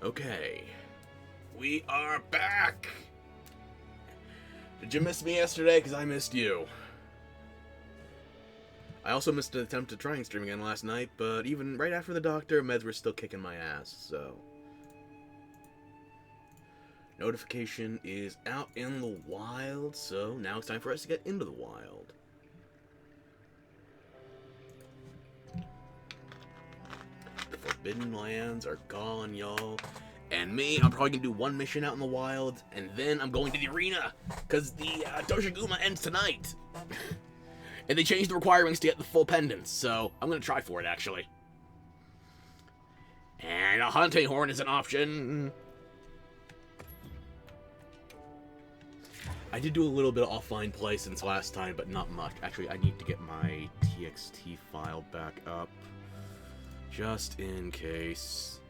Okay. We are back! Did you miss me yesterday? Because I missed you. I also missed an attempt at trying stream again last night, but even right after the doctor, meds were still kicking my ass, so... Notification is out in the wild, so now it's time for us to get into the wild. The Forbidden Lands are gone, y'all. And me, I'm probably gonna do one mission out in the wild, and then I'm going to the arena, because the Doshaguma ends tonight. And they changed the requirements to get the full pendants, so I'm gonna try for it, actually. And a hunting horn is an option. I did do a little bit of offline play since last time, but not much. Actually, I need to get my TXT file back up, just in case.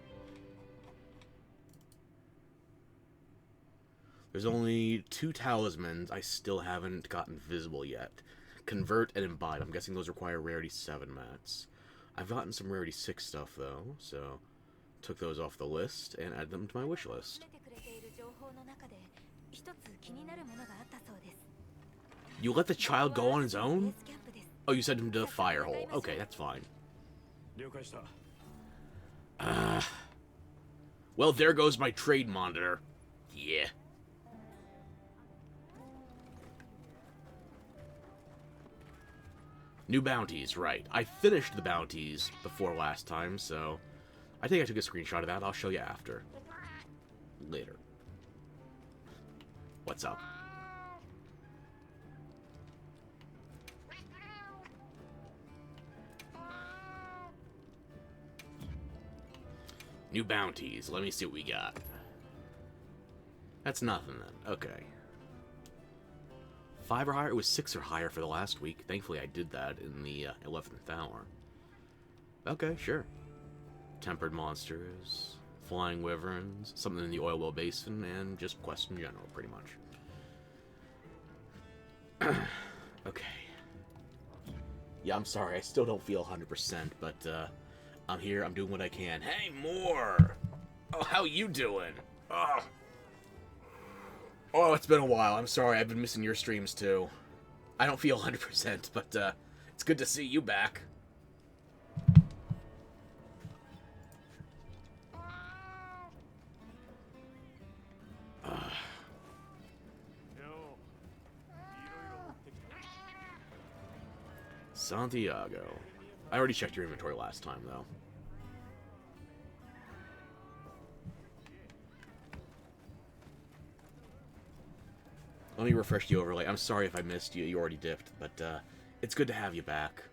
There's only 2 talismans I still haven't gotten visible yet. Convert and Imbibe. I'm guessing those require Rarity 7 mats. I've gotten some Rarity 6 stuff, though, so took those off the list and added them to my wish list. You let the child go on his own? Oh, you sent him to the fire hole. Okay, that's fine. Well, there goes my trade monitor. Yeah. New bounties, right. I finished the bounties before last time, so I think I took a screenshot of that. I'll show you after. Later. What's up? New bounties. Let me see what we got. That's nothing then. Okay. 5 or higher? It was 6 or higher for the last week. Thankfully, I did that in the 11th hour. Okay, sure. Tempered monsters, flying wyverns, something in the oil well basin, and just quests in general, pretty much. Okay. Yeah, I'm sorry. I still don't feel 100%, but I'm here. I'm doing what I can. Hey, more! Oh, how you doing? Oh, it's been a while. I'm sorry. I've been missing your streams, too. I don't feel 100%, but it's good to see you back. Santiago. I already checked your inventory last time, though. Let me refresh the overlay. I'm sorry if I missed you. You already dipped, but it's good to have you back.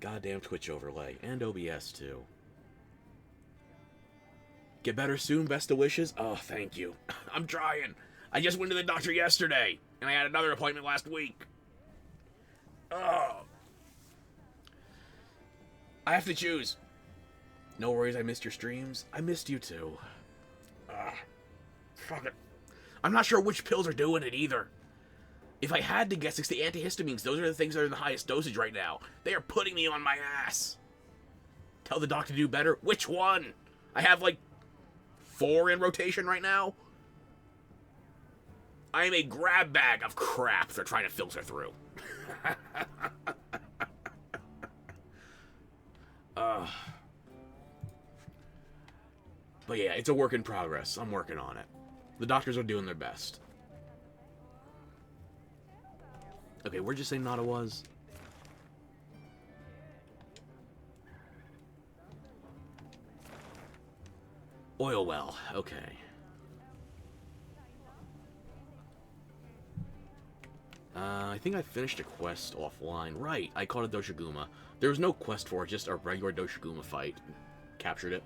Goddamn Twitch overlay. And OBS, too. Get better soon, best of wishes? Oh, thank you. I'm trying. I just went to the doctor yesterday, and I had another appointment last week. Oh. I have to choose. No worries, I missed your streams. I missed you, too. Fuck it. I'm not sure which pills are doing it either. If I had to guess, it's the antihistamines. Those are the things that are in the highest dosage right now. They are putting me on my ass. Tell the doctor to do better. Which one? I have like 4 in rotation right now. I am a grab bag of crap they're trying to filter through. But yeah, it's a work in progress. I'm working on it. The doctors are doing their best. Okay, where'd you say Nada was? Oil well. Okay. I think I finished a quest offline. Right, I caught a Doshaguma. There was no quest for it, just a regular Doshaguma fight. Captured it.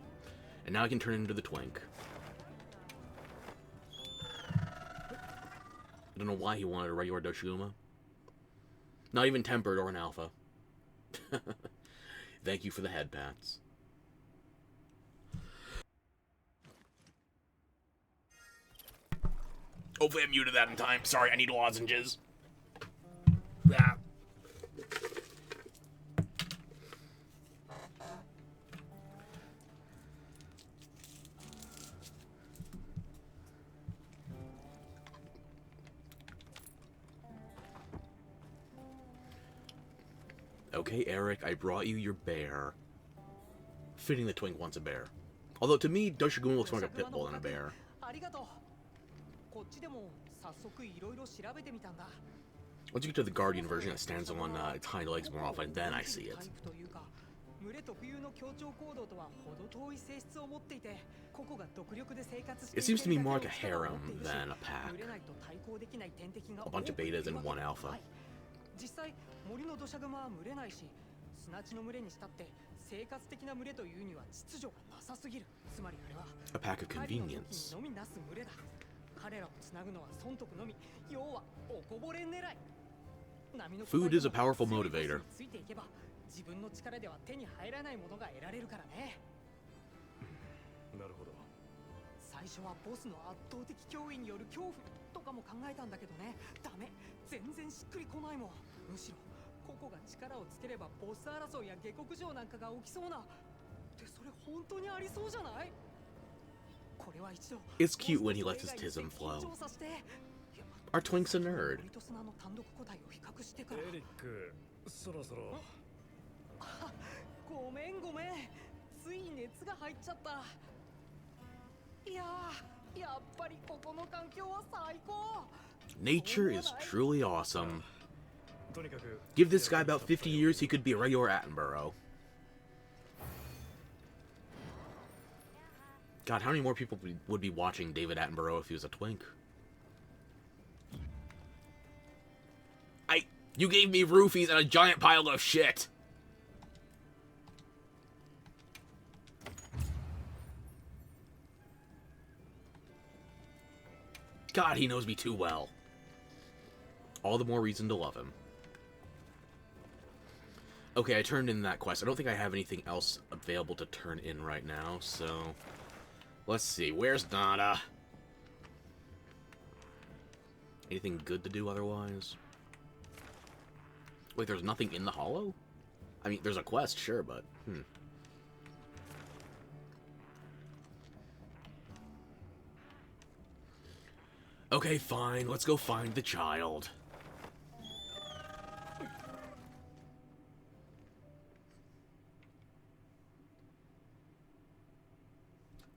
And now I can turn it into the Twink. I don't know why he wanted a regular Doshaguma. Not even tempered or an alpha. Thank you for the head pats. Hopefully I muted that in time. Sorry, I need lozenges. Ah. Okay, Eric, I brought you your bear. Fitting the twink wants a bear. Although, to me, Doshaguma looks more like a pit bull than a bear. Once you get to the Guardian version, it stands on its hind legs more often, then I see it. It seems to me more like a harem than a pack. A bunch of betas and one alpha. A pack of convenience. Food is a powerful motivator. It's cute when he lets his tism flow. Our twink's a nerd. Nature is truly awesome. Give this guy about 50 years, he could be a regular Attenborough. God, how many more people would be watching David Attenborough if he was a twink? You gave me roofies and a giant pile of shit! God, he knows me too well. All the more reason to love him. Okay, I turned in that quest. I don't think I have anything else available to turn in right now, so... Let's see, where's Nada? Anything good to do otherwise? Wait, there's nothing in the hollow? I mean, there's a quest, sure, but... Okay, fine, let's go find the child.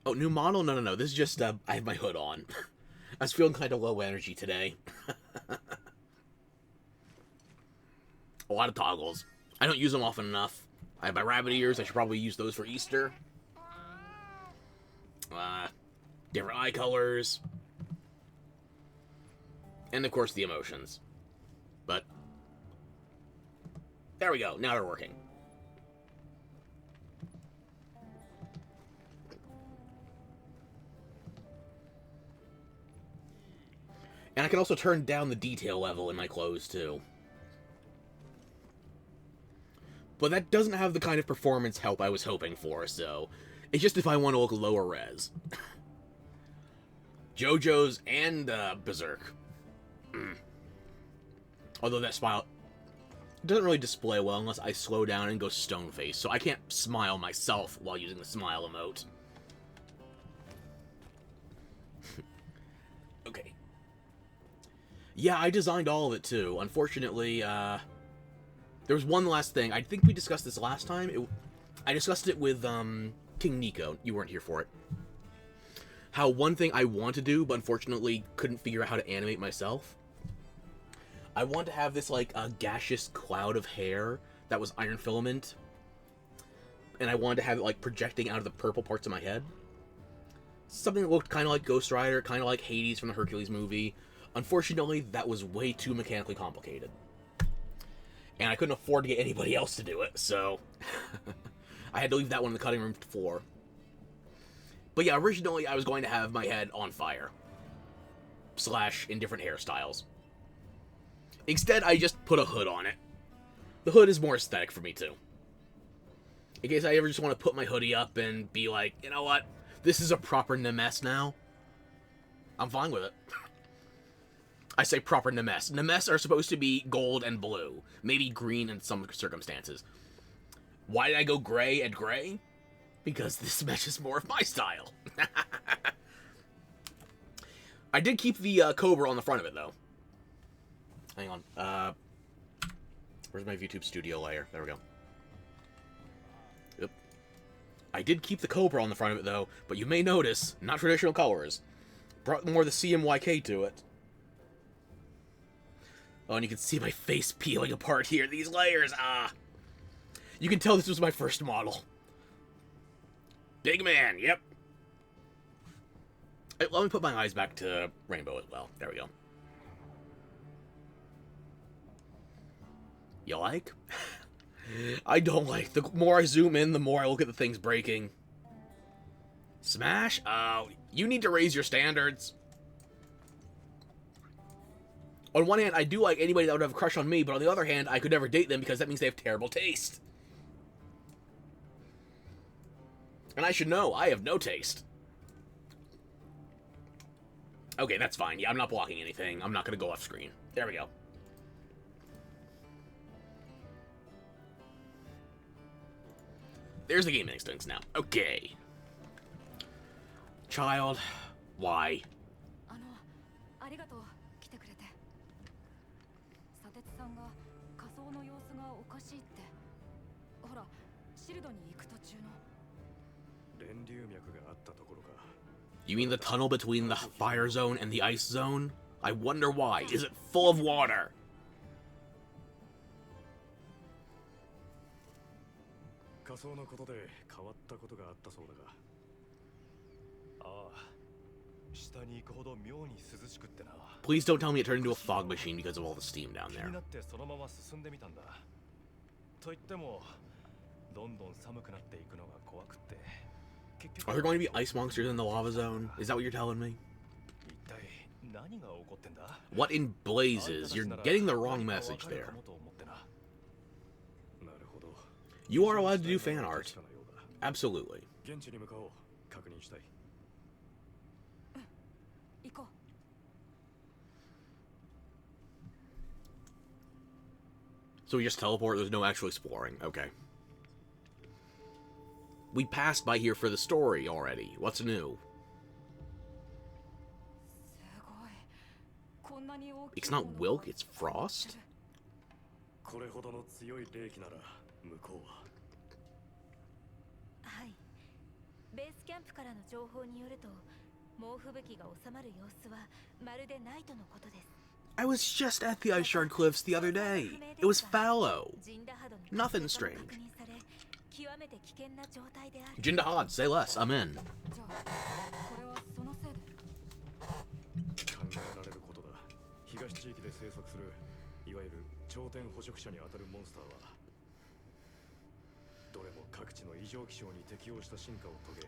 Oh, new model? No. This is just, I have my hood on. I was feeling kind of low energy today. A lot of toggles. I don't use them often enough. I have my rabbit ears. I should probably use those for Easter. Different eye colors. And, of course, the emotions. But, there we go. Now they're working. And I can also turn down the detail level in my clothes, too. But that doesn't have the kind of performance help I was hoping for, so... It's just if I want to look lower res. JoJo's and, Berserk. Although that smile doesn't really display well unless I slow down and go stone face, so I can't smile myself while using the smile emote. Okay. Yeah, I designed all of it, too. Unfortunately, there was one last thing. I think we discussed this last time. I discussed it with, King Nico. You weren't here for it. How one thing I want to do, but unfortunately couldn't figure out how to animate myself. I want to have this, like, gaseous cloud of hair that was iron filament. And I wanted to have it, like, projecting out of the purple parts of my head. Something that looked kind of like Ghost Rider, kind of like Hades from the Hercules movie. Unfortunately, that was way too mechanically complicated. And I couldn't afford to get anybody else to do it, so... I had to leave that one on the cutting room floor. But yeah, originally I was going to have my head on fire. / in different hairstyles. Instead, I just put a hood on it. The hood is more aesthetic for me, too. In case I ever just want to put my hoodie up and be like, you know what? This is a proper Nemes now. I'm fine with it. I say proper Nemes. Nemes are supposed to be gold and blue. Maybe green in some circumstances. Why did I go gray and gray? Because this matches more of my style. I did keep the Cobra on the front of it, though. Hang on. Where's my VTube studio layer? There we go. Yep. I did keep the Cobra on the front of it, though, but you may notice, not traditional colors. Brought more of the CMYK to it. Oh, and you can see my face peeling apart here. These layers, ah! You can tell this was my first model. Big man, yep. Hey, let me put my eyes back to rainbow as well. There we go. You like? I don't like. The more I zoom in, the more I look at the things breaking. Smash? Oh, you need to raise your standards. On one hand, I do like anybody that would have a crush on me, but on the other hand, I could never date them because that means they have terrible taste. And I should know, I have no taste. Okay, that's fine. Yeah, I'm not blocking anything. I'm not going to go off screen. There we go. There's the game instincts now. Okay. Child, why? You mean the tunnel between the fire zone and the ice zone? I wonder why. Is it full of water? Please don't tell me it turned into a fog machine because of all the steam down there. Are there going to be ice monsters in the lava zone? Is that what you're telling me? What in blazes? You're getting the wrong message there. You are allowed to do fan art. Absolutely. So we just teleport, there's no actual exploring. Okay. We passed by here for the story already. What's new? It's not Wilk, it's Frost? I was just at the Ice Shard Cliffs the other day. It was fallow. Nothing strange. Jindahad, say less. I'm in.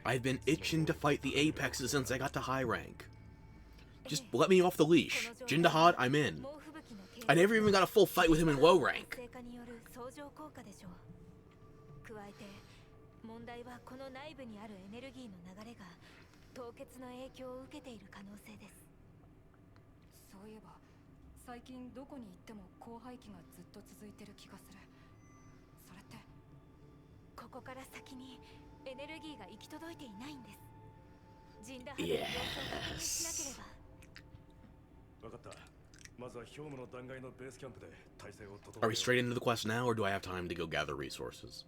I've been itching to fight the Apexes since I got to high rank. Just let me off the leash. Jindahad, I'm in. I never even got a full fight with him in low rank. Yes. Are we straight into the quest now, or do I have time to go gather resources?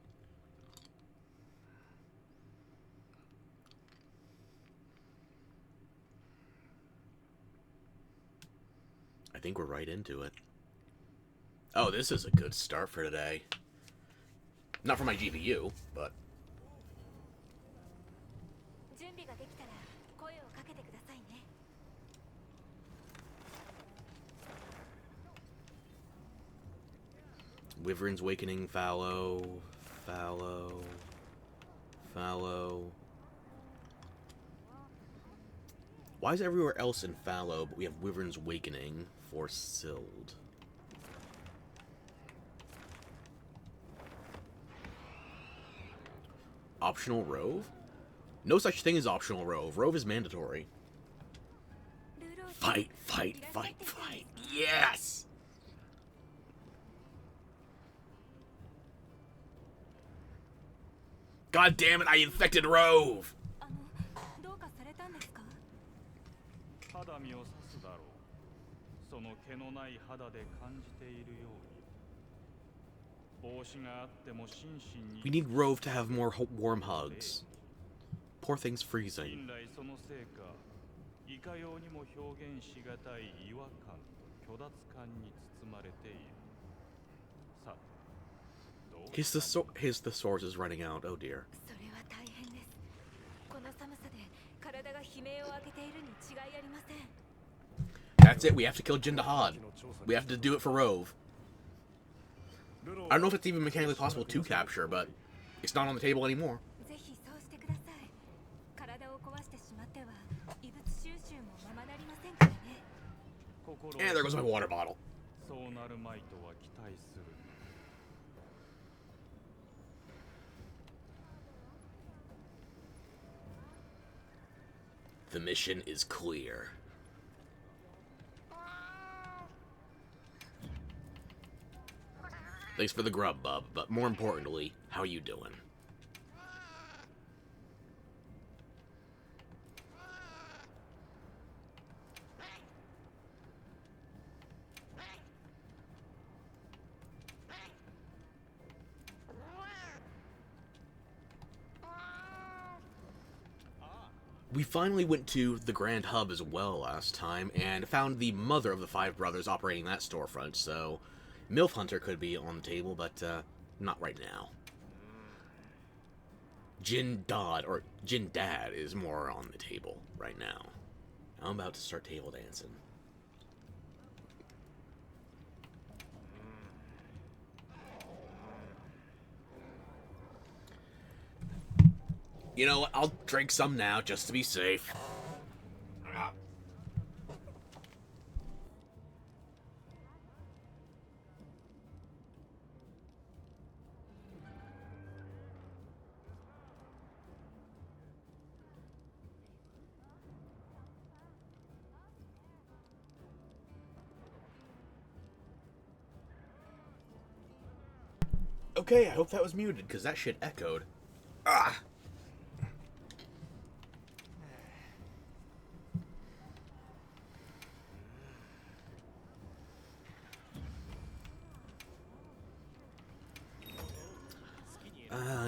I think we're right into it. Oh, this is a good start for today. Not for my GPU, but... Wyvern's Awakening, fallow, fallow, fallow. Why is everywhere else in fallow, but we have Wyvern's Awakening for Sild? Optional Rove? No such thing as optional Rove. Rove is mandatory. Fight, fight, fight, fight. Yes! God damn it, I infected Rove! We need Rove to have more warm hugs. Poor thing's freezing. His thesaurus is running out. Oh dear. That's it. We have to kill Jindahad. We have to do it for Rove. I don't know if it's even mechanically possible to capture, but it's not on the table anymore. And there goes my water bottle. The mission is clear. Thanks for the grub, bub, but more importantly, how you doing? We finally went to the Grand Hub as well last time, and found the mother of the 5 brothers operating that storefront, so MILF Hunter could be on the table, but not right now. Jin Dad is more on the table right now. I'm about to start table dancing. You know what? I'll drink some now, just to be safe. Okay, I hope that was muted, because that shit echoed. Ah!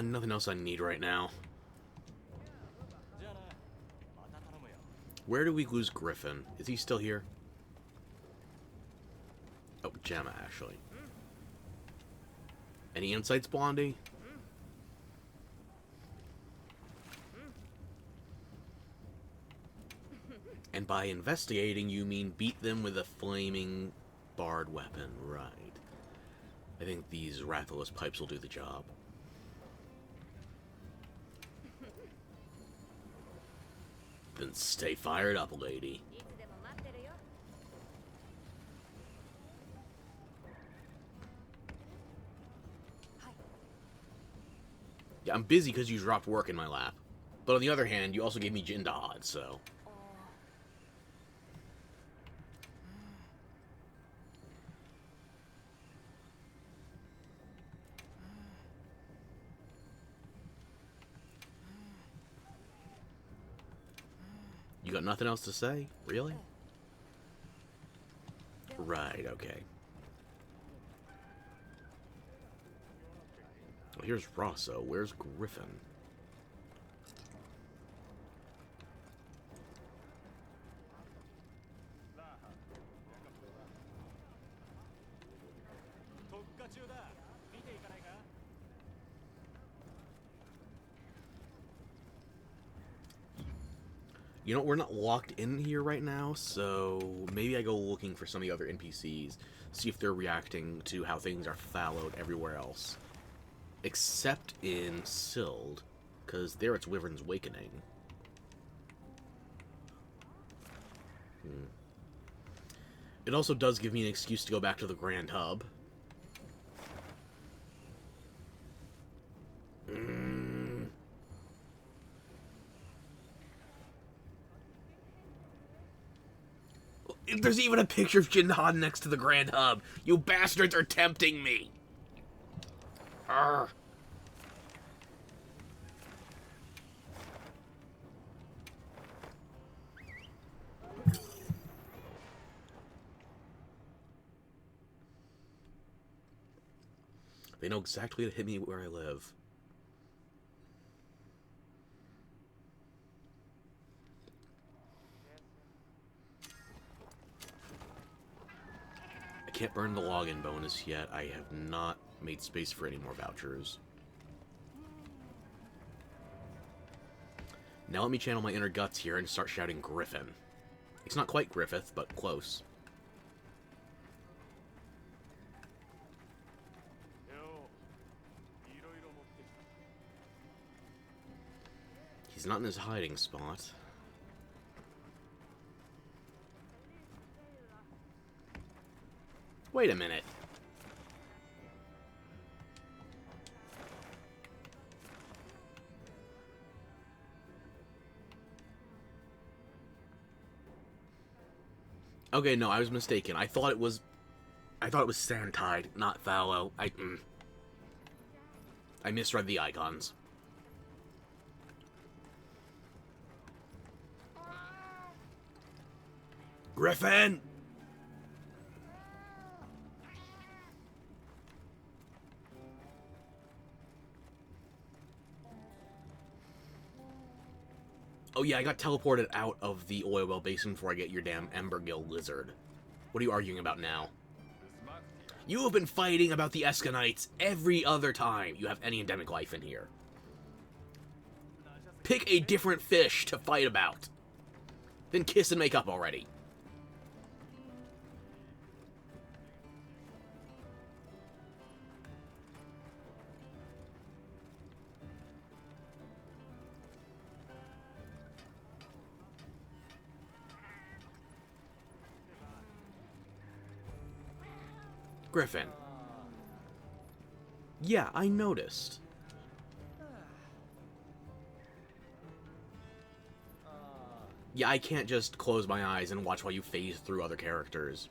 Nothing else I need right now. Where do we lose Griffin? Is he still here? Oh, Gemma, actually. Any insights, Blondie? And by investigating, you mean beat them with a flaming barred weapon, right. I think these Rathalos pipes will do the job. Then stay fired up, lady. Yeah, I'm busy because you dropped work in my lap. But on the other hand, you also gave me Jindahad, so... You got nothing else to say? Really? Right, okay. Well, here's Rosso. Where's Griffin? You know, we're not locked in here right now, so maybe I go looking for some of the other NPCs, see if they're reacting to how things are fallowed everywhere else. Except in Sild, because there it's Wyvern's Awakening. It also does give me an excuse to go back to the Grand Hub. There's even a picture of Jindahad next to the Grand Hub. You bastards are tempting me. Arrgh. They know exactly how to hit me where I live. I can't burn the login bonus yet. I have not made space for any more vouchers. Now let me channel my inner guts here and start shouting Griffin. It's not quite Griffith, but close. He's not in his hiding spot. Wait a minute. Okay, no, I was mistaken. I thought it was Santide, not Fallow. I misread the icons. Griffin! Oh yeah, I got teleported out of the oil well basin before I get your damn Embergill lizard. What are you arguing about now? You have been fighting about the Eskanites every other time you have any endemic life in here. Pick a different fish to fight about. Then kiss and make up already. Griffin. Yeah, I noticed. Yeah, I can't just close my eyes and watch while you phase through other characters.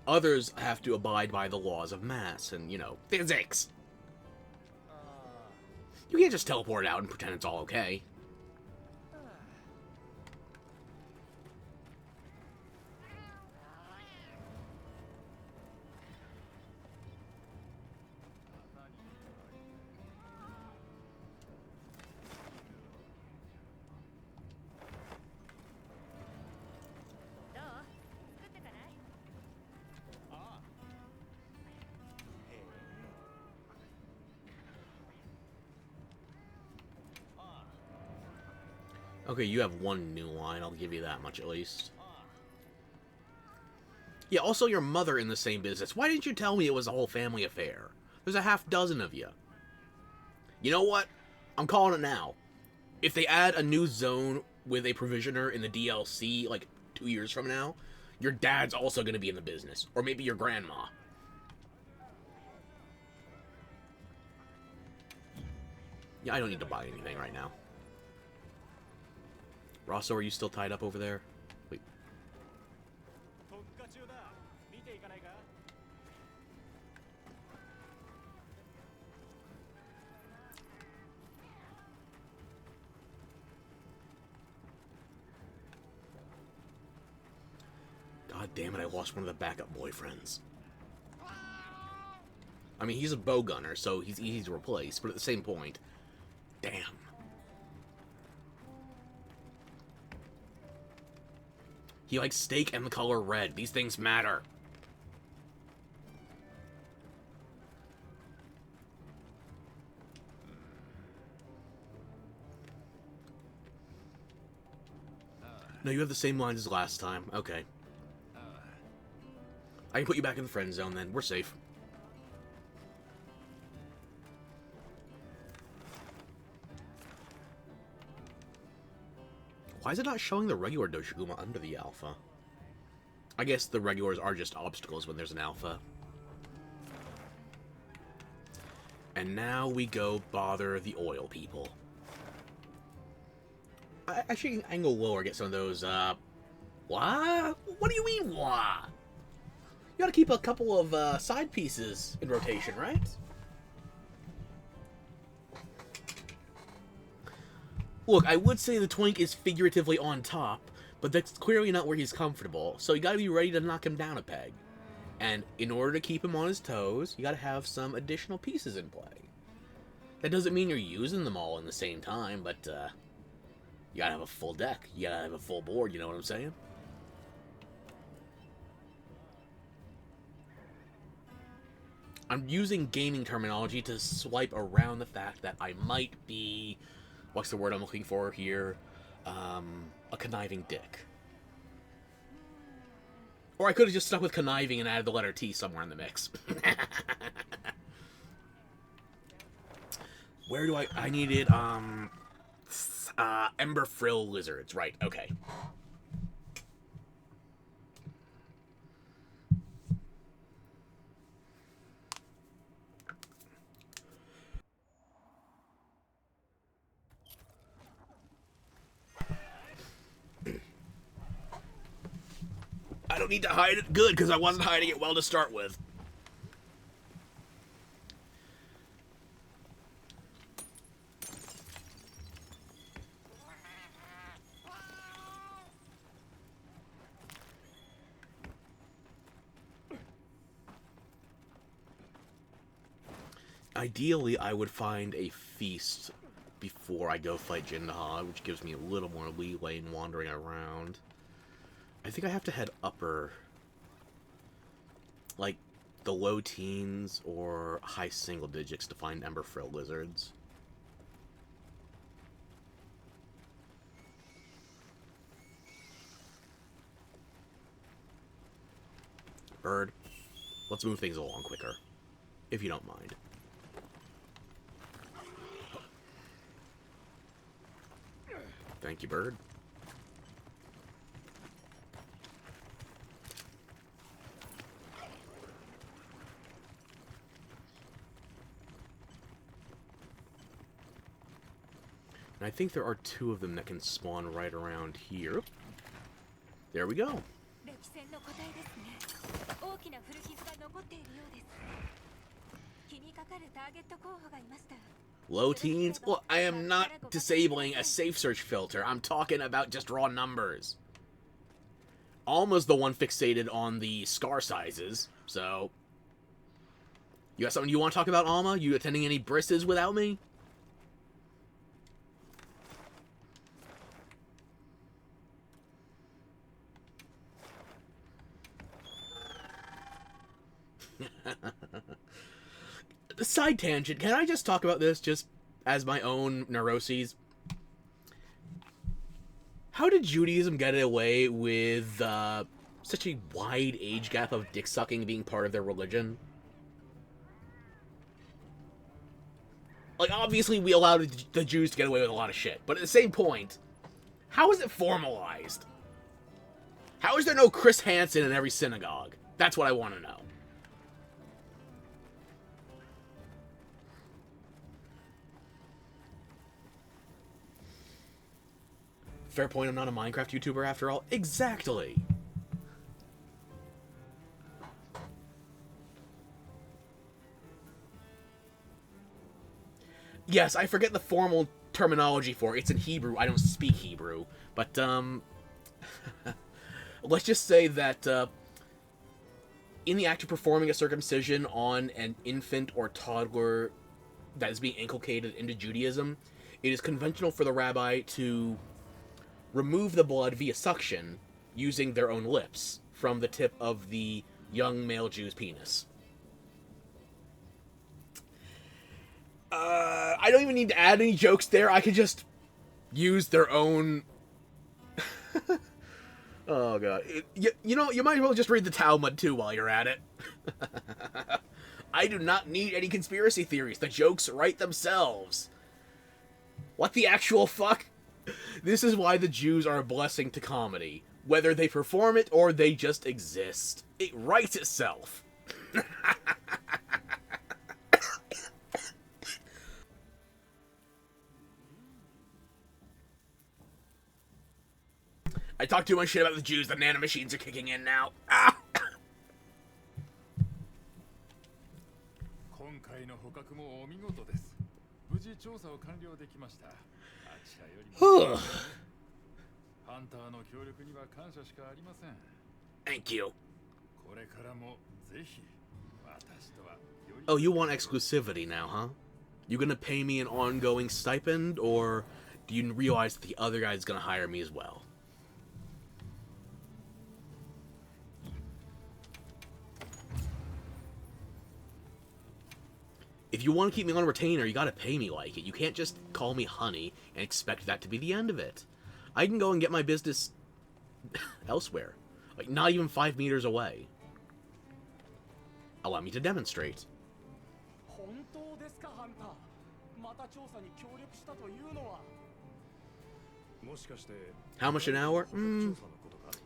Others have to abide by the laws of mass and, you know, physics. You can't just teleport out and pretend it's all okay. Okay, you have one new line. I'll give you that much at least. Yeah, also your mother in the same business. Why didn't you tell me it was a whole family affair? There's a half dozen of you. You know what? I'm calling it now. If they add a new zone with a provisioner in the DLC, like 2 years from now, your dad's also going to be in the business. Or maybe your grandma. Yeah, I don't need to buy anything right now. Rosso, are you still tied up over there? Wait. God damn it, I lost one of the backup boyfriends. I mean, he's a bow gunner, so he's easy to replace, but at the same point, damn. He likes steak and the color red. These things matter. No, you have the same lines as last time. Okay. I can put you back in the friend zone then. We're safe. Why is it not showing the regular Doshaguma under the alpha? I guess the regulars are just obstacles when there's an alpha. And now we go bother the oil people. Actually, I can go lower, get some of those, what? What do you mean, what? You gotta keep a couple of, side pieces in rotation, right? Look, I would say the Twink is figuratively on top, but that's clearly not where he's comfortable, so you gotta be ready to knock him down a peg. And in order to keep him on his toes, you gotta have some additional pieces in play. That doesn't mean you're using them all in the same time, but you gotta have a full deck. You gotta have a full board, you know what I'm saying? I'm using gaming terminology to swipe around the fact that I might be, what's the word I'm looking for here? A conniving dick. Or I could have just stuck with conniving and added the letter T somewhere in the mix. Where do I needed, Ember Frill Lizards, right, okay. I don't need to hide it. Good, because I wasn't hiding it well to start with. Ideally, I would find a feast before I go fight Jindaha, which gives me a little more leeway in wandering around. I think I have to head upper, like the low teens or high single digits to find Ember Frill Lizards. Bird, let's move things along quicker, if you don't mind. Thank you, Bird. And I think there are two of them that can spawn right around here. There we go. Low teens? Well, I am not disabling a safe search filter. I'm talking about just raw numbers. Alma's the one fixated on the scar sizes, so... You got something you want to talk about, Alma? You attending any brisses without me? Side tangent, can I just talk about this just as my own neuroses? How did Judaism get away with such a wide age gap of dick sucking being part of their religion? Like, obviously we allowed the Jews to get away with a lot of shit, but at the same point, how is it formalized? How is there no Chris Hansen in every synagogue? That's what I want to know. Fair point, I'm not a Minecraft YouTuber after all. Exactly! Yes, I forget the formal terminology for it. It's in Hebrew. I don't speak Hebrew. But, let's just say that, in the act of performing a circumcision on an infant or toddler that is being inculcated into Judaism, it is conventional for the rabbi to remove the blood via suction using their own lips from the tip of the young male Jew's penis. I don't even need to add any jokes there. I could just use their own... Oh, God. You know, you might as well just read the Talmud, too, while you're at it. I do not need any conspiracy theories. The jokes write themselves. What the actual fuck? This is why the Jews are a blessing to comedy. Whether they perform it or they just exist. It writes itself. I talk too much shit about the Jews. The nanomachines are kicking in now. Ah! Thank you. Oh, you want exclusivity now, huh? You gonna pay me an ongoing stipend, or do you realize that the other guy's gonna hire me as well? If you want to keep me on retainer, you gotta pay me like it. You can't just call me honey and expect that to be the end of it. I can go and get my business elsewhere. Like, not even 5 meters away. Allow me to demonstrate. How much an hour?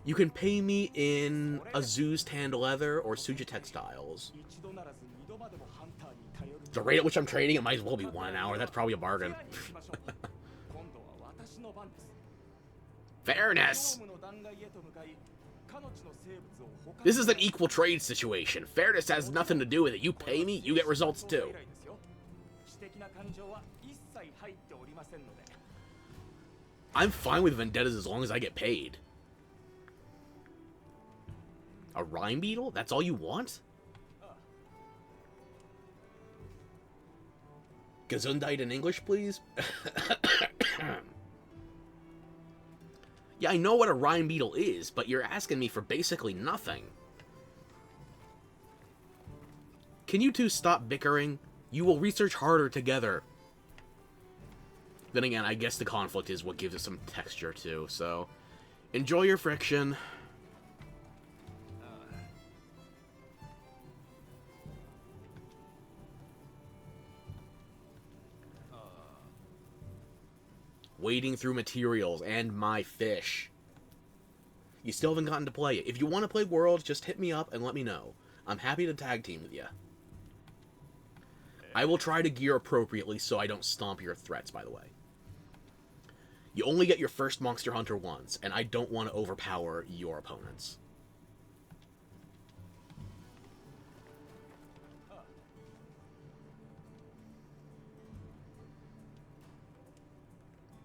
You can pay me in Azuz tanned leather or Suja textiles. The rate at which I'm trading, it might as well be 1 hour. That's probably a bargain. Fairness! This is an equal trade situation. Fairness has nothing to do with it. You pay me, you get results too. I'm fine with vendettas as long as I get paid. A rhyme beetle? That's all you want? Gesundheit in English, please? Yeah, I know what a rhyme beetle is, but you're asking me for basically nothing. Can you two stop bickering? You will research harder together. Then again, I guess the conflict is what gives it some texture too, so enjoy your friction. Wading through materials and my fish. You still haven't gotten to play it. If you want to play Worlds, just hit me up and let me know. I'm happy to tag team with you. I will try to gear appropriately so I don't stomp your threats, by the way. You only get your first Monster Hunter once, and I don't want to overpower your opponents.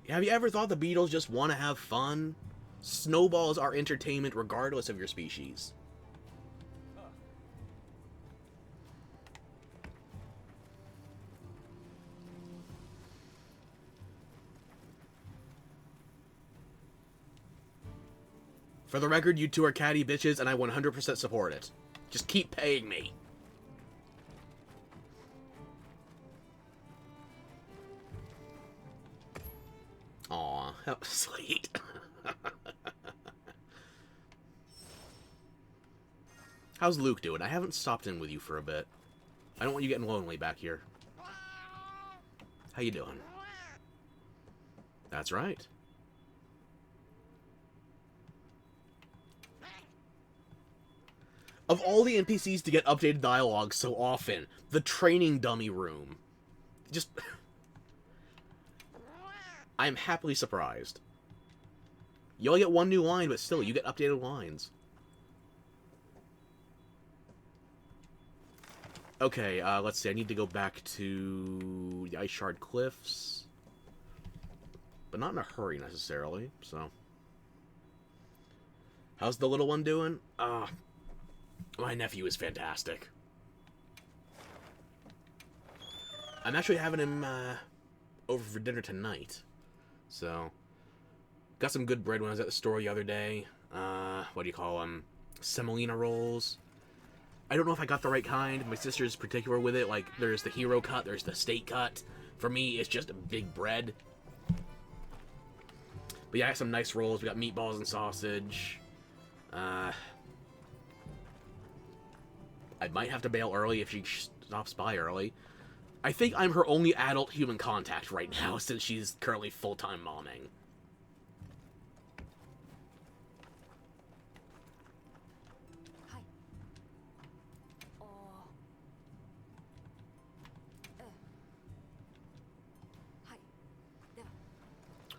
Have you ever thought the beetles just want to have fun? Snowballs are entertainment regardless of your species. For the record, you two are catty bitches, and I 100% support it. Just keep paying me. Aw, that was sweet. How's Luke doing? I haven't stopped in with you for a bit. I don't want you getting lonely back here. How you doing? That's right. Of all the NPCs to get updated dialogue so often, the training dummy room. Just... I am happily surprised. You only get one new line, but still, you get updated lines. Okay, let's see. I need to go back to the Ice Shard Cliffs. But not in a hurry, necessarily, so... How's the little one doing? My nephew is fantastic. I'm actually having him over for dinner tonight. So, got some good bread when I was at the store the other day. What do you call them? Semolina rolls. I don't know if I got the right kind. My sister's particular with it. Like, there's the hero cut, there's the steak cut. For me, it's just a big bread. But yeah, I got some nice rolls. We got meatballs and sausage. I might have to bail early if she stops by early. I think I'm her only adult human contact right now, since she's currently full-time momming.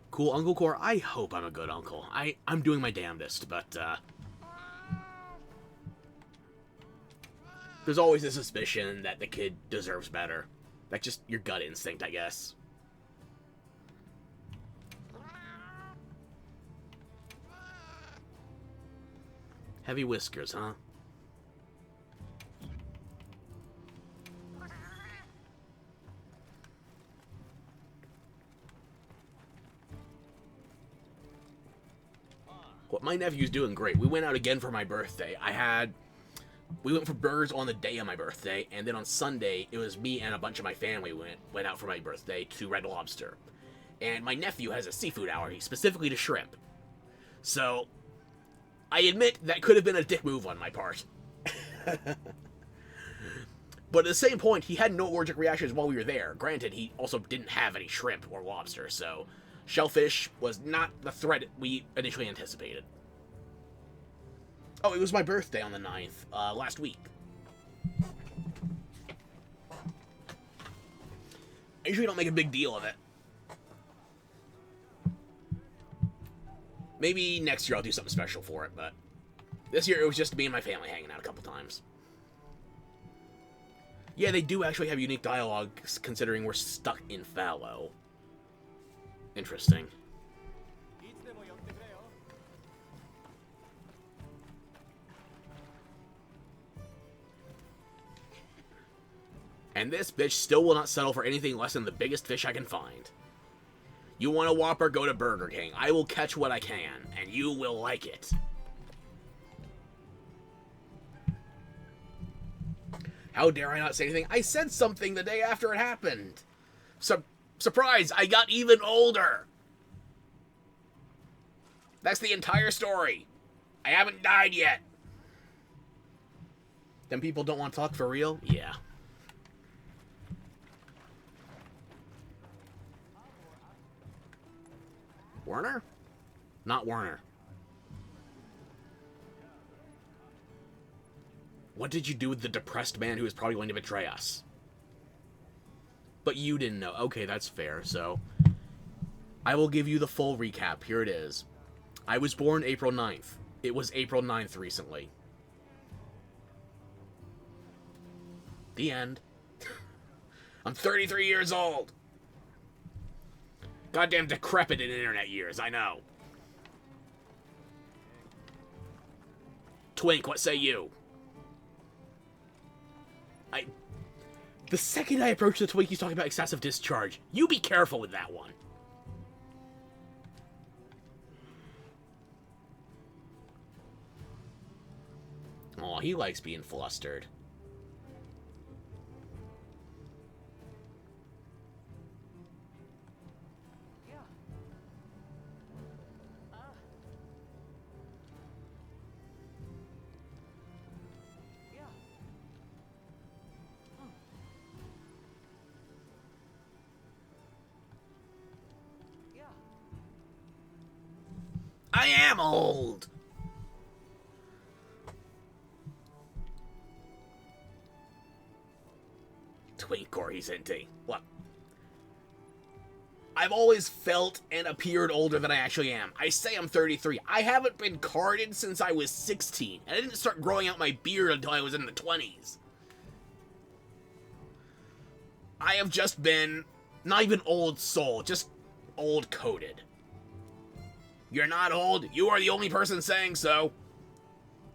Cool, Uncle Core. I hope I'm a good uncle. I'm doing my damnedest, but, there's always a suspicion that the kid deserves better. That's just your gut instinct, I guess. Heavy whiskers, huh? Well, my nephew's doing great. We went out again for my birthday. We went for burgers on the day of my birthday, and then on Sunday, it was me and a bunch of my family went out for my birthday to Red Lobster. And my nephew has a seafood allergy, specifically to shrimp. So, I admit that could have been a dick move on my part. But at the same point, he had no allergic reactions while we were there. Granted, he also didn't have any shrimp or lobster, so shellfish was not the threat we initially anticipated. Oh, it was my birthday on the 9th, last week. I usually don't make a big deal of it. Maybe next year I'll do something special for it, but this year it was just me and my family hanging out a couple times. Yeah, they do actually have unique dialogue, considering we're stuck in Fallow. Interesting. And this bitch still will not settle for anything less than the biggest fish I can find. You want a Whopper, go to Burger King. I will catch what I can, and you will like it. How dare I not say anything? I said something the day after it happened. Surprise, I got even older. That's the entire story. I haven't died yet. Then people don't want to talk for real? Yeah. Werner? Not Werner. What did you do with the depressed man who is probably going to betray us? But you didn't know. Okay, that's fair. So, I will give you the full recap. Here it is. I was born April 9th. It was April 9th recently. The end. I'm 33 years old. Goddamn decrepit in internet years, I know. Twink, what say you? The second I approach the Twink, he's talking about excessive discharge. You be careful with that one. Aw, he likes being flustered. I am old! Twink or he's hinting. Look. I've always felt and appeared older than I actually am. I say I'm 33. I haven't been carded since I was 16. And I didn't start growing out my beard until I was in the 20s. I have just been, not even old soul, just old coded. You're not old. You are the only person saying so.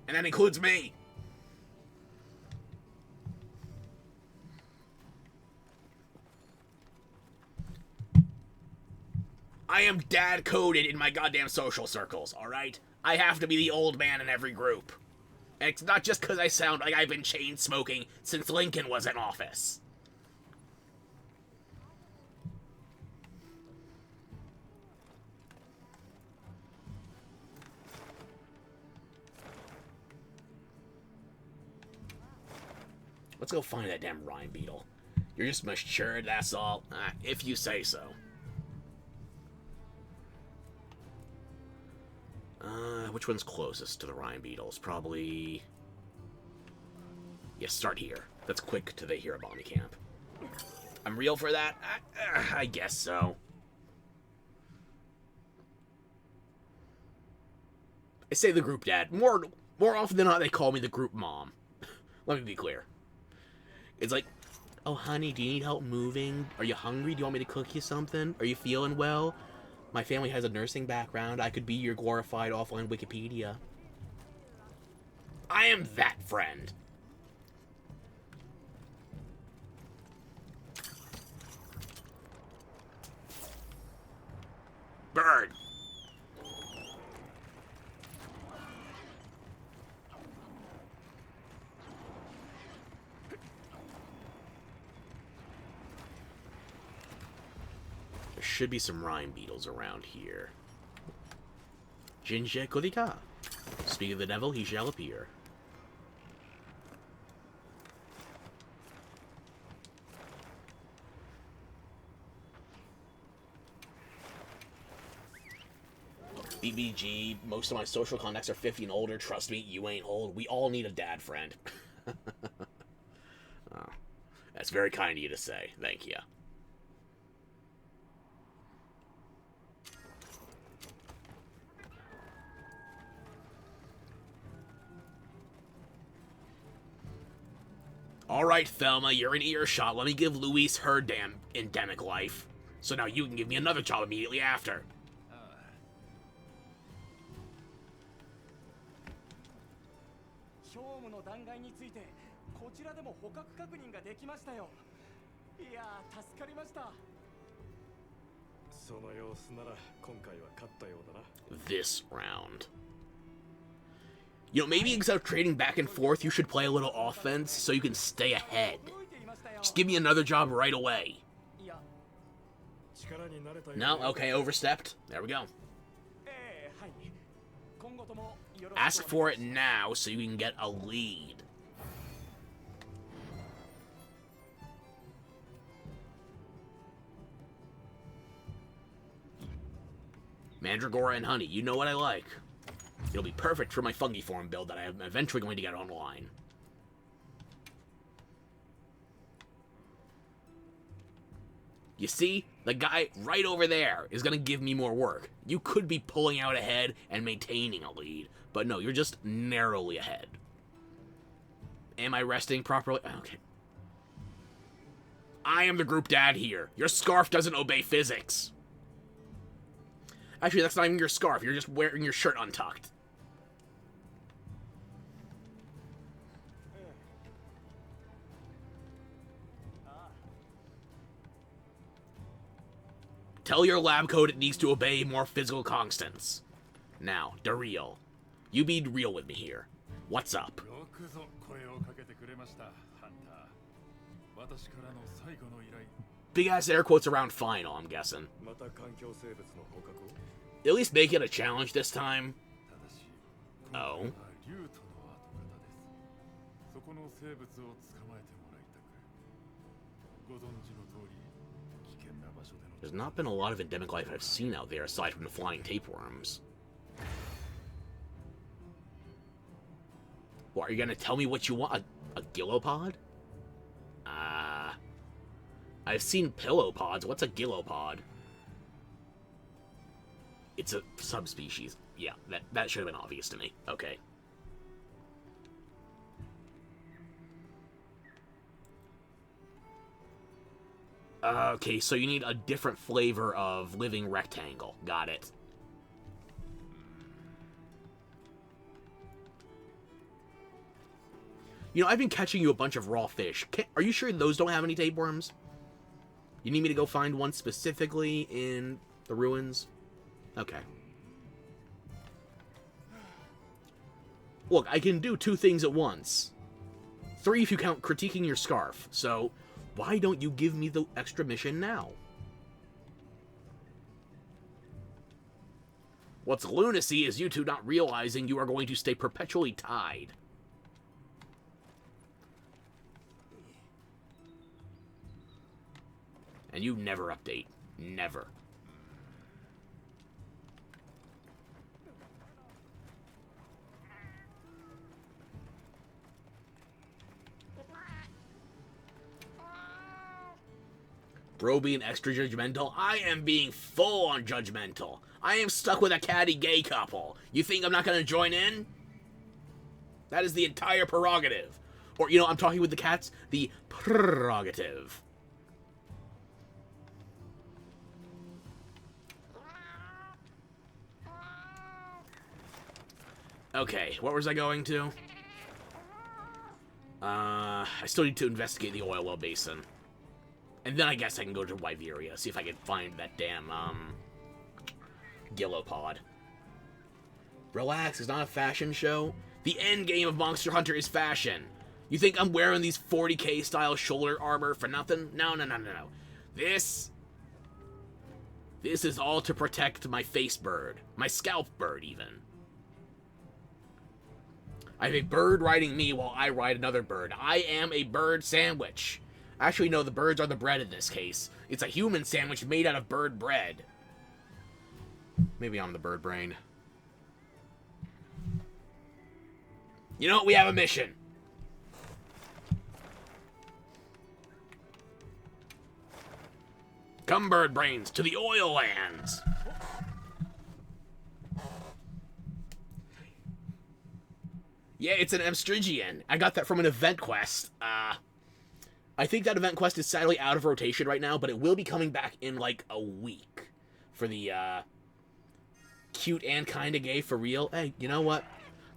And that includes me. I am dad-coded in my goddamn social circles, alright? I have to be the old man in every group. And it's not just because I sound like I've been chain-smoking since Lincoln was in office. Let's go find that damn rhyme beetle. You're just matured, that's all. If you say so. Which one's closest to the rhyme beetles? Probably... Yeah, start here. That's quick till they hear a bombing camp. I'm real for that? I guess so. I say the group dad. More often than not, they call me the group mom. Let me be clear. It's like, oh, honey, do you need help moving? Are you hungry? Do you want me to cook you something? Are you feeling well? My family has a nursing background. I could be your glorified offline Wikipedia. I am that friend. Bird. should be some rhyme beetles around here. Jinje Kodika. Speak of the devil, he shall appear. BBG, most of my social contacts are 50 and older. Trust me, you ain't old. We all need a dad friend. Oh, that's very kind of you to say. Thank you. Alright, Thelma, you're in earshot. Let me give Louise her damn endemic life. So now you can give me another job immediately after. This round. You know, maybe instead of trading back and forth, you should play a little offense so you can stay ahead. Just give me another job right away. No? Okay, overstepped. There we go. Ask for it now so you can get a lead. Mandragora and honey, you know what I like. It'll be perfect for my fungi form build that I am eventually going to get online. You see? The guy right over there is going to give me more work. You could be pulling out ahead and maintaining a lead, but no, you're just narrowly ahead. Am I resting properly? Okay. I am the group dad here. Your scarf doesn't obey physics. Actually, that's not even your scarf. You're just wearing your shirt untucked. Tell your lab code it needs to obey more physical constants. Now, Daryl, you be real with me here. What's up? Big ass air quotes around final, I'm guessing. At least make it a challenge this time. Oh. There's not been a lot of endemic life I've seen out there aside from the flying tapeworms. What, are you gonna tell me what you want? A gillopod? I've seen pillopods. What's a gillopod? It's a subspecies. Yeah, that should have been obvious to me. Okay. Okay, so you need a different flavor of living rectangle. Got it. You know, I've been catching you a bunch of raw fish. Are you sure those don't have any tapeworms? You need me to go find one specifically in the ruins? Okay. Look, I can do 2 things at once. 3 if you count critiquing your scarf. So, why don't you give me the extra mission now? What's lunacy is you two not realizing you are going to stay perpetually tied. And you never update. Never. Bro being extra judgmental? I am being full on judgmental. I am stuck with a catty gay couple. You think I'm not going to join in? That is the entire prerogative. Or, you know, I'm talking with the cats. The prerogative. Okay, what was I going to? I still need to investigate the oil well basin. And then I guess I can go to Wyveria, see if I can find that damn, gillopod. Relax, it's not a fashion show. The end game of Monster Hunter is fashion. You think I'm wearing these 40k style shoulder armor for nothing? No, no, no, no, no. This This is all to protect my face bird. My scalp bird, even. I have a bird riding me while I ride another bird. I am a bird sandwich. Actually, no, the birds are the bread in this case. It's a human sandwich made out of bird bread. Maybe I'm the bird brain. You know what? We have a mission. Come, bird brains, to the oil lands. Yeah, it's an Amstrigian. I got that from an event quest. I think that event quest is sadly out of rotation right now, but it will be coming back in like a week for the cute and kinda gay for real. Hey, you know what?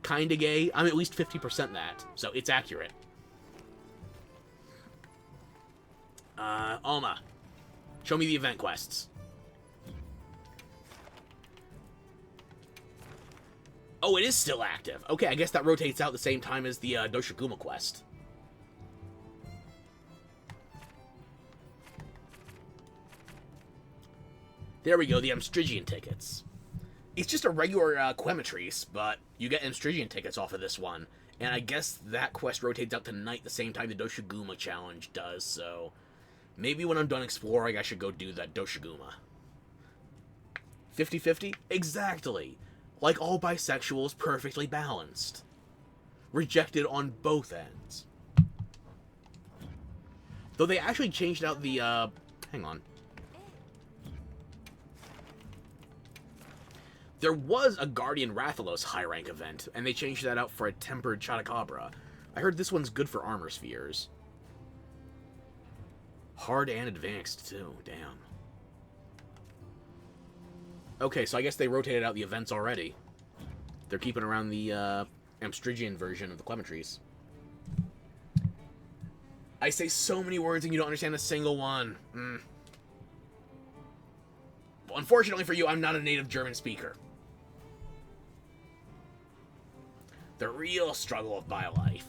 Kinda gay. I'm at least 50% that, so it's accurate. Alma, show me the event quests. Oh, it is still active. Okay, I guess that rotates out the same time as the Doshaguma quest. There we go, the Amstrigian tickets. It's just a regular Quematrice, but you get Amstrigian tickets off of this one. And I guess that quest rotates out tonight the same time the Doshaguma challenge does, so maybe when I'm done exploring, I should go do that Doshaguma. 50-50? Exactly. Like all bisexuals, perfectly balanced. Rejected on both ends. Though they actually changed out the, hang on. There was a Guardian Rathalos high-rank event, and they changed that out for a Tempered Chotacabra. I heard this one's good for armor spheres. Hard and advanced, too. Damn. Okay, so I guess they rotated out the events already. They're keeping around the Amstrigian version of the Quematrice. I say so many words and you don't understand a single one. Well, unfortunately for you, I'm not a native German speaker. The real struggle of my life.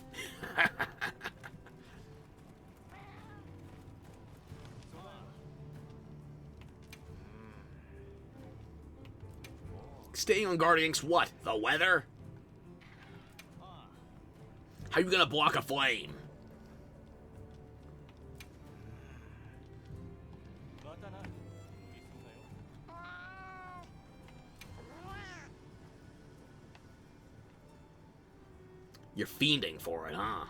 Staying on guard against what? The weather? How you gonna block a flame? You're fiending for it, huh?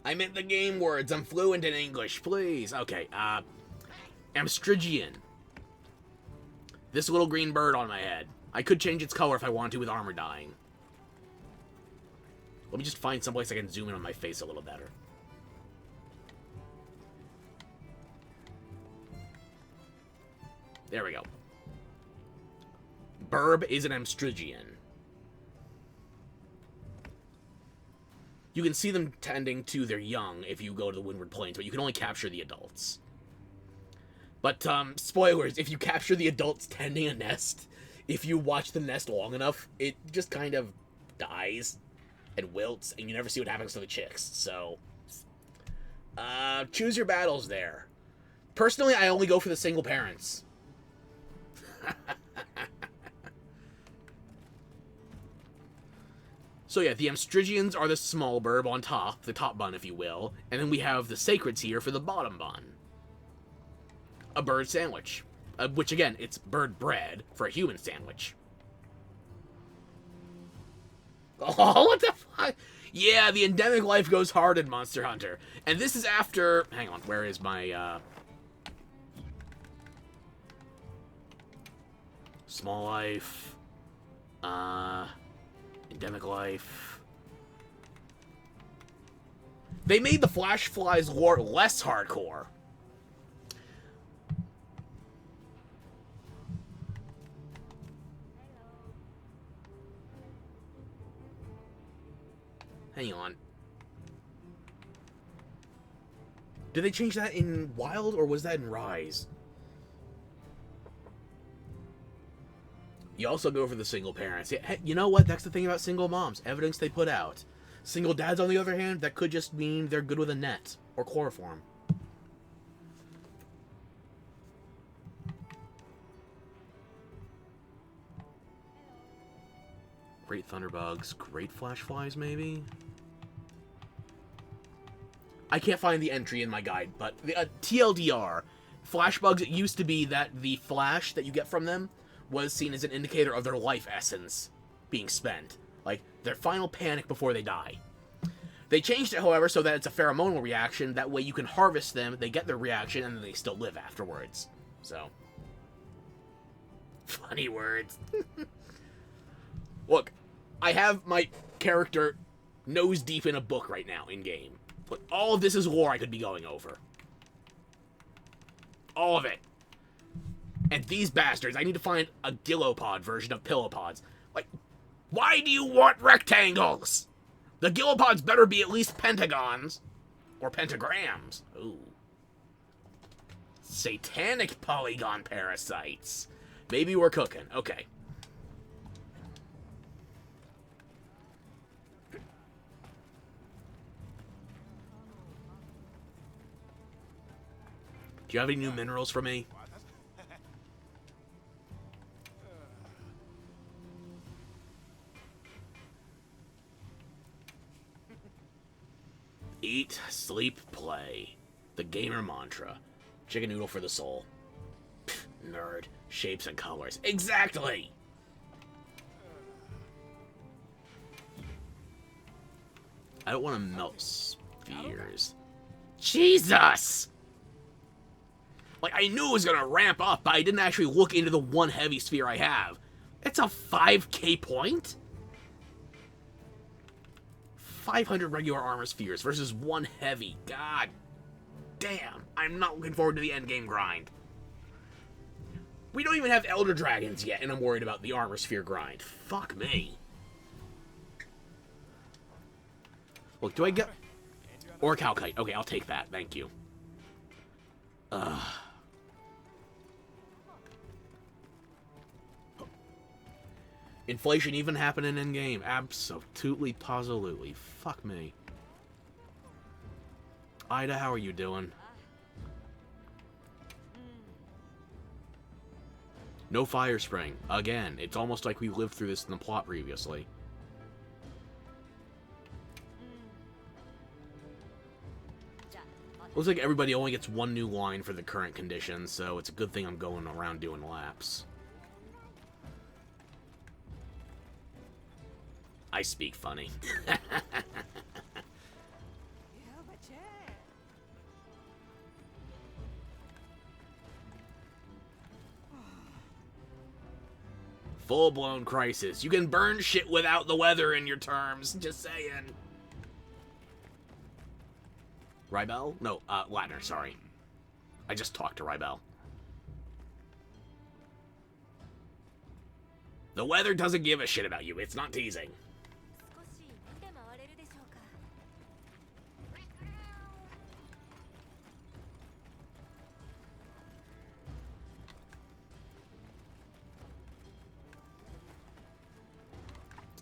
I meant the game words. I'm fluent in English, please. Okay, Amstrigian. This little green bird on my head. I could change its color if I want to with armor dyeing. Let me just find someplace I can zoom in on my face a little better. There we go. Burb is an Amstrigian. You can see them tending to their young if you go to the Windward Plains, but you can only capture the adults. But, spoilers, if you capture the adults tending a nest, if you watch the nest long enough, it just kind of dies and wilts, and you never see what happens to the chicks, so... choose your battles there. Personally, I only go for the single parents. So yeah, the Amstrigians are the small burb on top, the top bun if you will, and then we have the Sacreds here for the bottom bun. A bird sandwich. Which again, it's bird bread for a human sandwich. Oh, what the fuck? Yeah, the endemic life goes hard in Monster Hunter. And this is after... Hang on, where is my, Small life. Endemic life. They made the Flash Fly's lore less hardcore. Hang on. Did they change that in Wild, or was that in Rise? You also go for the single parents. Hey, you know what? That's the thing about single moms. Evidence they put out. Single dads, on the other hand, that could just mean they're good with a net or chloroform. Great thunderbugs, great flash flies, maybe? I can't find the entry in my guide, but TLDR, flash bugs, it used to be that the flash that you get from them was seen as an indicator of their life essence being spent. Like, their final panic before they die. They changed it, however, so that it's a pheromonal reaction. That way you can harvest them, they get their reaction, and then they still live afterwards. So. Funny words. Look, I have my character nose deep in a book right now, in-game. Look, all of this is lore I could be going over. All of it. And these bastards, I need to find a Gillopod version of Pillopods. Like, why do you want rectangles? The Gillopods better be at least pentagons. Or pentagrams. Ooh. Satanic polygon parasites. Maybe we're cooking. Okay. Do you have any new minerals for me? Eat, sleep, play. The gamer mantra. Chicken noodle for the soul. Pfft, nerd. Shapes and colors. Exactly! I don't want to melt spheres. Jesus! Like, I knew it was going to ramp up, but I didn't actually look into the one heavy sphere I have. It's a 5k point? 500 regular armor spheres versus one heavy. God damn. I'm not looking forward to the endgame grind. We don't even have Elder Dragons yet, and I'm worried about the armor sphere grind. Fuck me. Look, do I get... Or Calcite. Okay, I'll take that. Thank you. Inflation even happening in game? Absolutely, positively. Fuck me. Ida, how are you doing? No fire spring. Again, it's almost like we lived through this in the plot previously. Looks like everybody only gets one new line for the current conditions, so it's a good thing I'm going around doing laps. I speak funny. Full-blown crisis. You can burn shit without the weather in your terms. Just saying. Rybel? No, Latner, sorry. I just talked to Rybel. The weather doesn't give a shit about you. It's not teasing.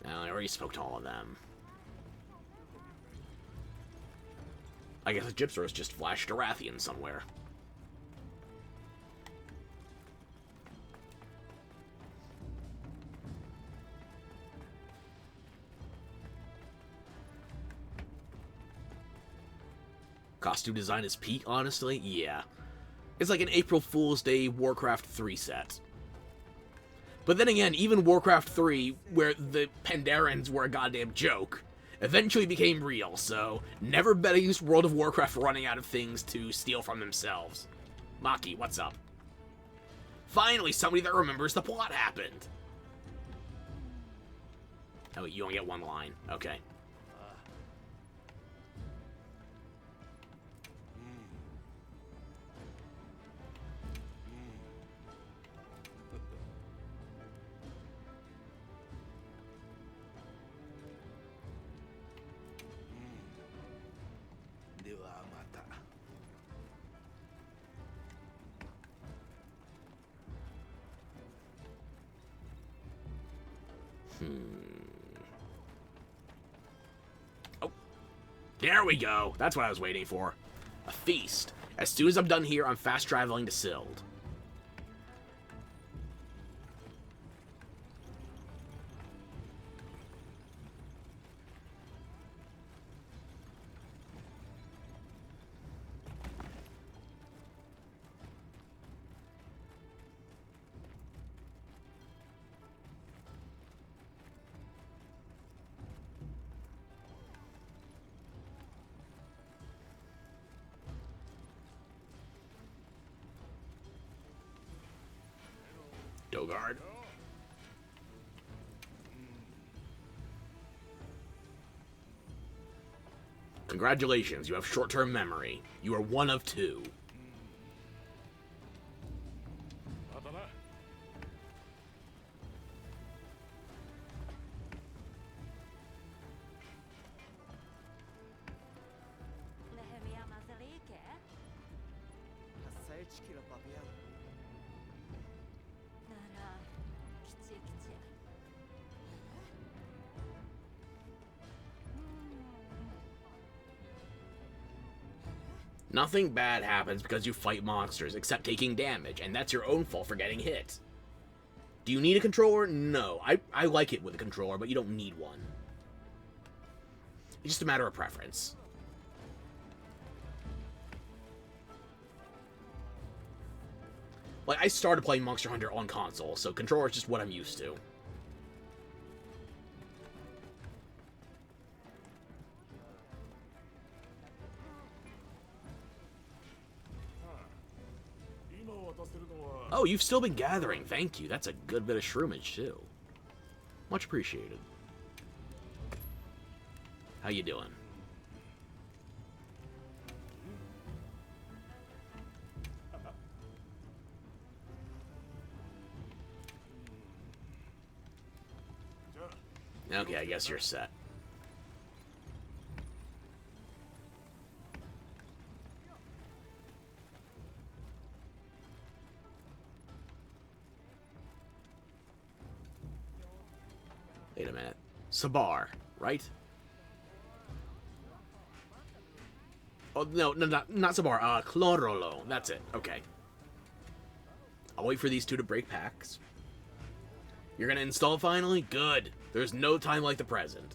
I already spoke to all of them. I guess the Gypsaurus just flashed a Rathian somewhere. Costume design is peak, honestly? Yeah. It's like an April Fool's Day Warcraft 3 set. But then again, even Warcraft 3, where the Pandarans were a goddamn joke, eventually became real, so never bet against World of Warcraft running out of things to steal from themselves. Maki, what's up? Finally, somebody that remembers the plot happened. Oh, you only get one line. Okay. Oh, there we go. That's what I was waiting for. A feast. As soon as I'm done here, I'm fast traveling to Sild. Dogard. Congratulations, you have short-term memory. You are one of two. Nothing bad happens because you fight monsters, except taking damage, and that's your own fault for getting hit. Do you need a controller? No. I like it with a controller, but you don't need one. It's just a matter of preference. Like, I started playing Monster Hunter on console, so controller is just what I'm used to. Oh, you've still been gathering. Thank you. That's a good bit of shroomage, too. Much appreciated. How you doing? Okay, I guess you're set. Wait a minute. Sabar, right? Oh, no, not Sabar. Clorolo. That's it. Okay. I'll wait for these two to break packs. You're gonna install finally? Good. There's no time like the present.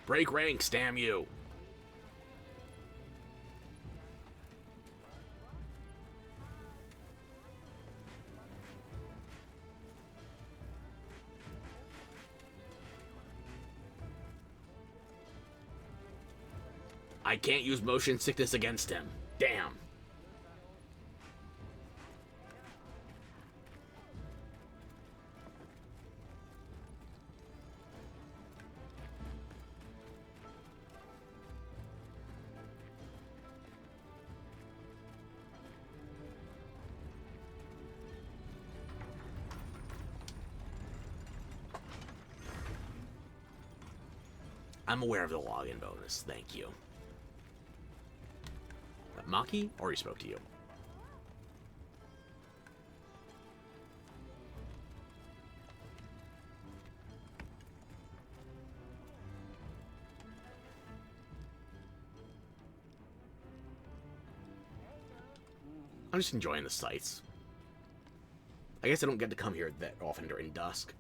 Break ranks, damn you. I can't use motion sickness against him. Damn. I'm aware of the login bonus. Thank you. Maki already spoke to you. I'm just enjoying the sights. I guess I don't get to come here that often during dusk.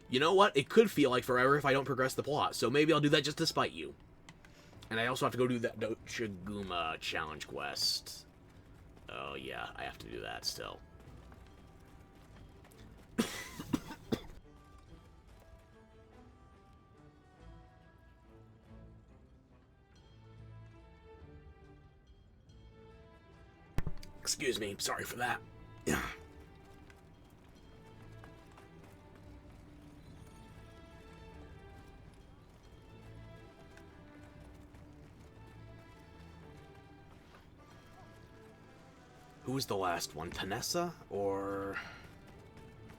You know what? It could feel like forever if I don't progress the plot, so maybe I'll do that just to spite you. And I also have to go do that Doshaguma challenge quest. Oh yeah, I have to do that still. Excuse me, sorry for that. Who was the last one? Tanessa or...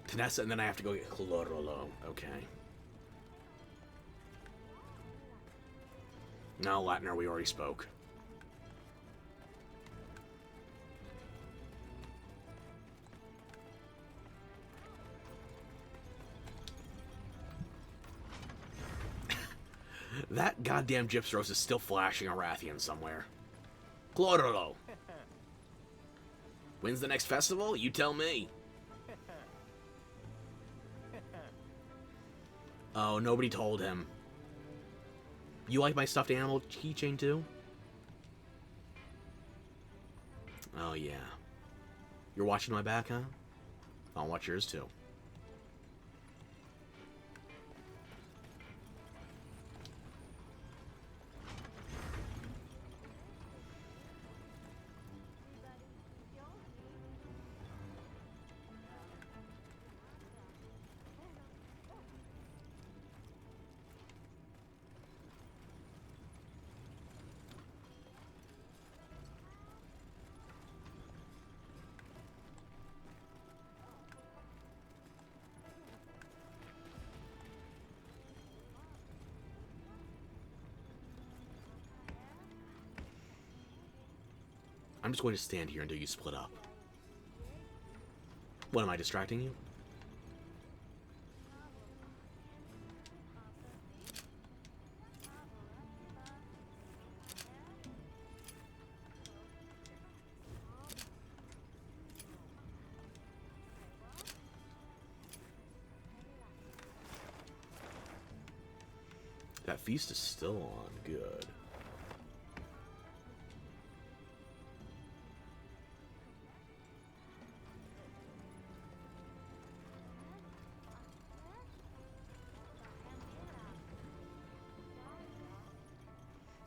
Tanessa, and then I have to go get Chlorolo. Okay. No, Latner, we already spoke. That goddamn Gypsros is still flashing a Rathian somewhere. Chlorolo. When's the next festival? You tell me. Oh, nobody told him. You like my stuffed animal keychain too? Oh yeah. You're watching my back, huh? I'll watch yours too. I'm just going to stand here until you split up. What, am I distracting you? That feast is still on. Good.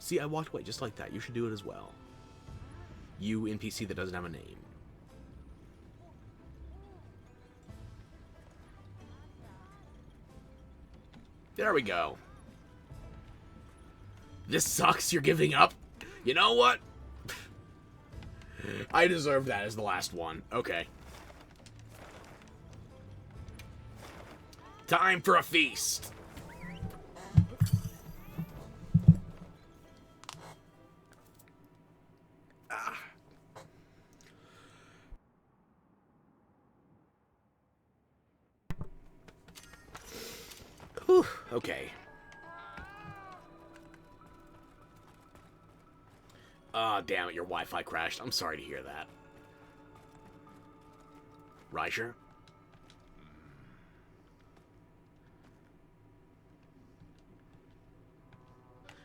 See, I walked away just like that. You should do it as well. You NPC that doesn't have a name. There we go. This sucks, you're giving up? You know what? I deserve that as the last one. Okay. Time for a feast. Whew, okay. Ah, damn it, your Wi-Fi crashed. I'm sorry to hear that. Reicher?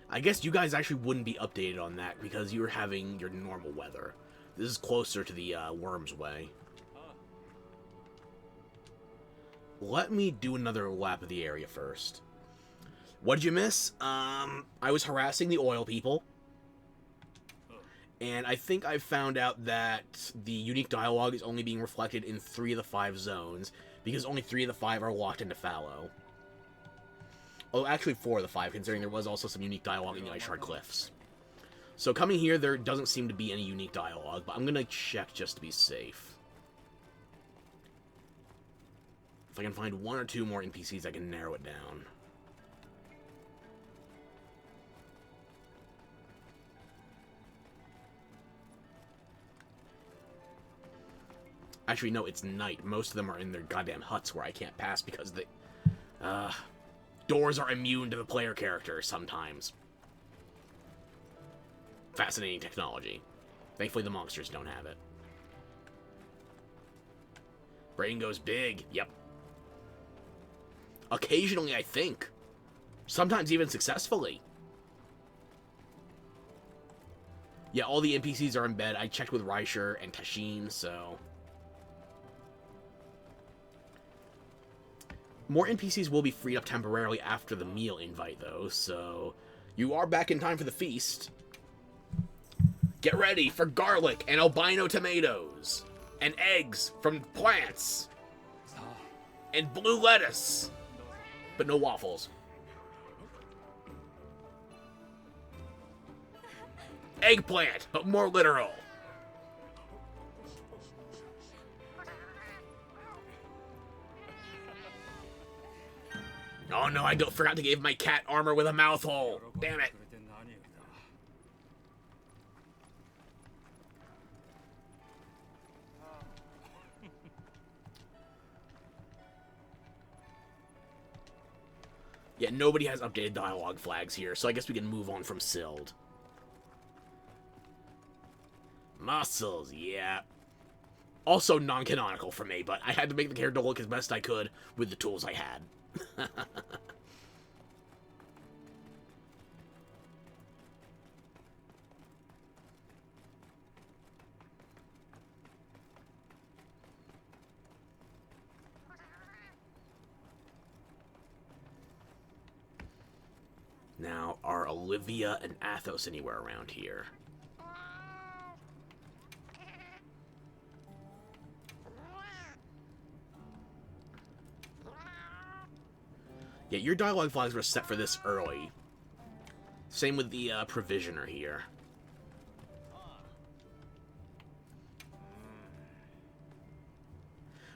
I guess you guys actually wouldn't be updated on that because you were having your normal weather. This is closer to the Worms Way. Let me do another lap of the area first. What did you miss? I was harassing the oil people. And I think I found out that the unique dialogue is only being reflected in 3 of the 5 zones, because only 3 of the 5 are locked into fallow. Oh, actually 4 of the 5, considering there was also some unique dialogue in the Ice Shard Cliffs. So coming here, there doesn't seem to be any unique dialogue, but I'm gonna check just to be safe. If I can find 1 or 2 more NPCs, I can narrow it down. Actually, no, it's night. Most of them are in their goddamn huts where I can't pass because the doors are immune to the player character sometimes. Fascinating technology. Thankfully, the monsters don't have it. Brain goes big. Yep. Occasionally, I think. Sometimes even successfully. Yeah, all the NPCs are in bed. I checked with Reicher and Tashin, so... More NPCs will be freed up temporarily after the meal invite, though, so... You are back in time for the feast. Get ready for garlic and albino tomatoes. And eggs from plants. And blue lettuce. But no waffles. Eggplant, but more literal. Oh no, I forgot to give my cat armor with a mouth hole. Damn it. Yeah, nobody has updated dialogue flags here, so I guess we can move on from Sild. Muscles, yeah. Also non-canonical for me, but I had to make the character look as best I could with the tools I had. Now, are Olivia and Athos anywhere around here? Yeah, your dialogue flags were set for this early. Same with the Provisioner here.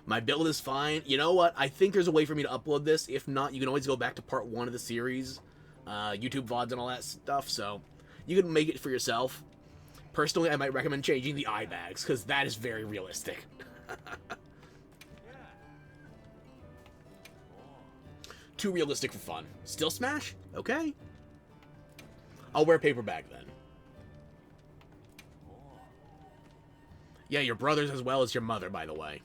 My build is fine. You know what? I think there's a way for me to upload this. If not, you can always go back to part 1 of the series. YouTube VODs and all that stuff, so you can make it for yourself. Personally, I might recommend changing the eye bags, because that is very realistic. Too realistic for fun. Still smash? Okay. I'll wear a paper bag then. Yeah, your brothers as well as your mother, by the way.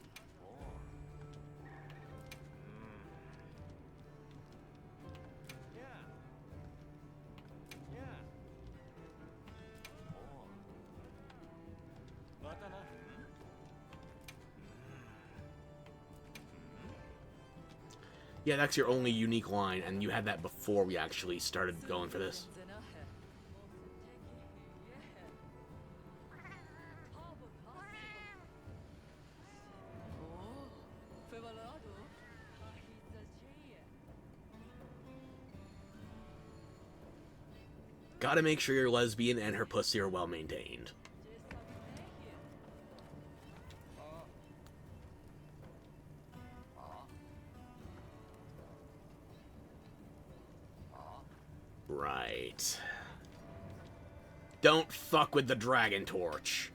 Yeah, that's your only unique line, and you had that before we actually started going for this. Gotta make sure your lesbian and her pussy are well maintained. Right. Don't fuck with the dragon torch.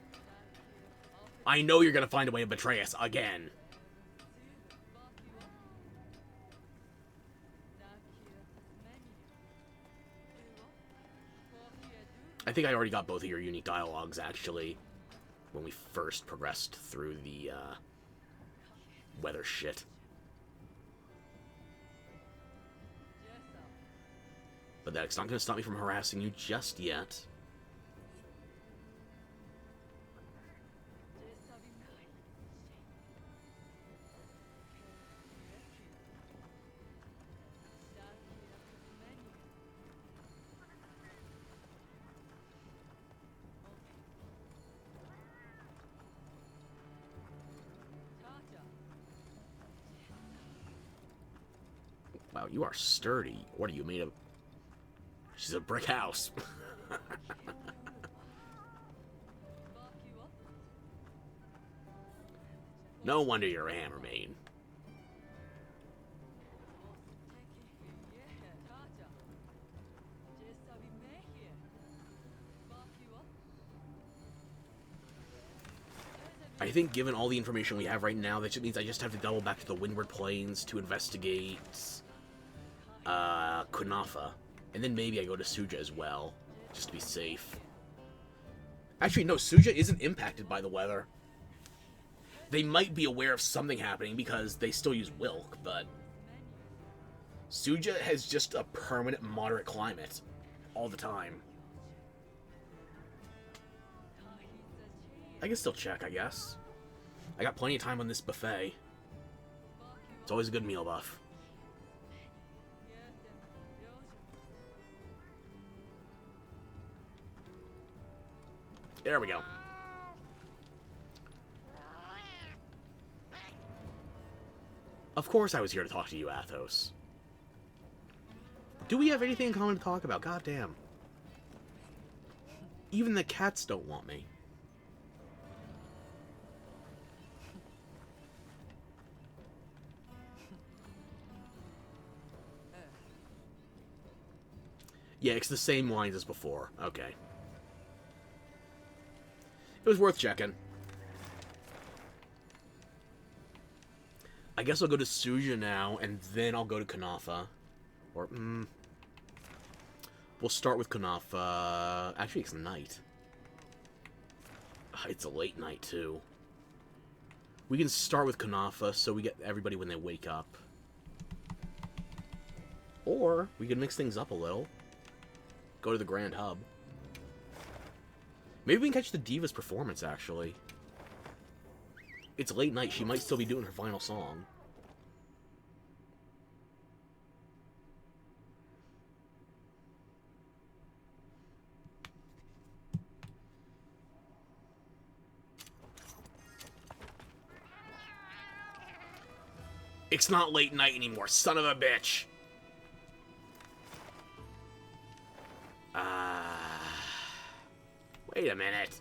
I know you're gonna find a way to betray us again. I think I already got both of your unique dialogues, actually, when we first progressed through the, weather shit. But that's not going to stop me from harassing you just yet. Wow, you are sturdy. What are you made of? She's a brick house. No wonder you're a hammer maid. I think given all the information we have right now, that just means I just have to double back to the Windward Plains to investigate Kunafa. And then maybe I go to Suja as well, just to be safe. Actually, no, Suja isn't impacted by the weather. They might be aware of something happening because they still use Wilk, but Suja has just a permanent moderate climate all the time. I can still check, I guess. I got plenty of time on this buffet. It's always a good meal buff. There we go. Of course I was here to talk to you, Athos. Do we have anything in common to talk about? God damn. Even the cats don't want me. Yeah, it's the same lines as before. Okay. It was worth checking. I guess I'll go to Suja now, and then I'll go to Kanafa. Or, we'll start with Kanafa. Actually, it's night. It's a late night, too. We can start with Kanafa, so we get everybody when they wake up. Or, we can mix things up a little. Go to the Grand Hub. Maybe we can catch the Diva's performance, actually. It's late night. She might still be doing her final song. It's not late night anymore, son of a bitch. Wait a minute.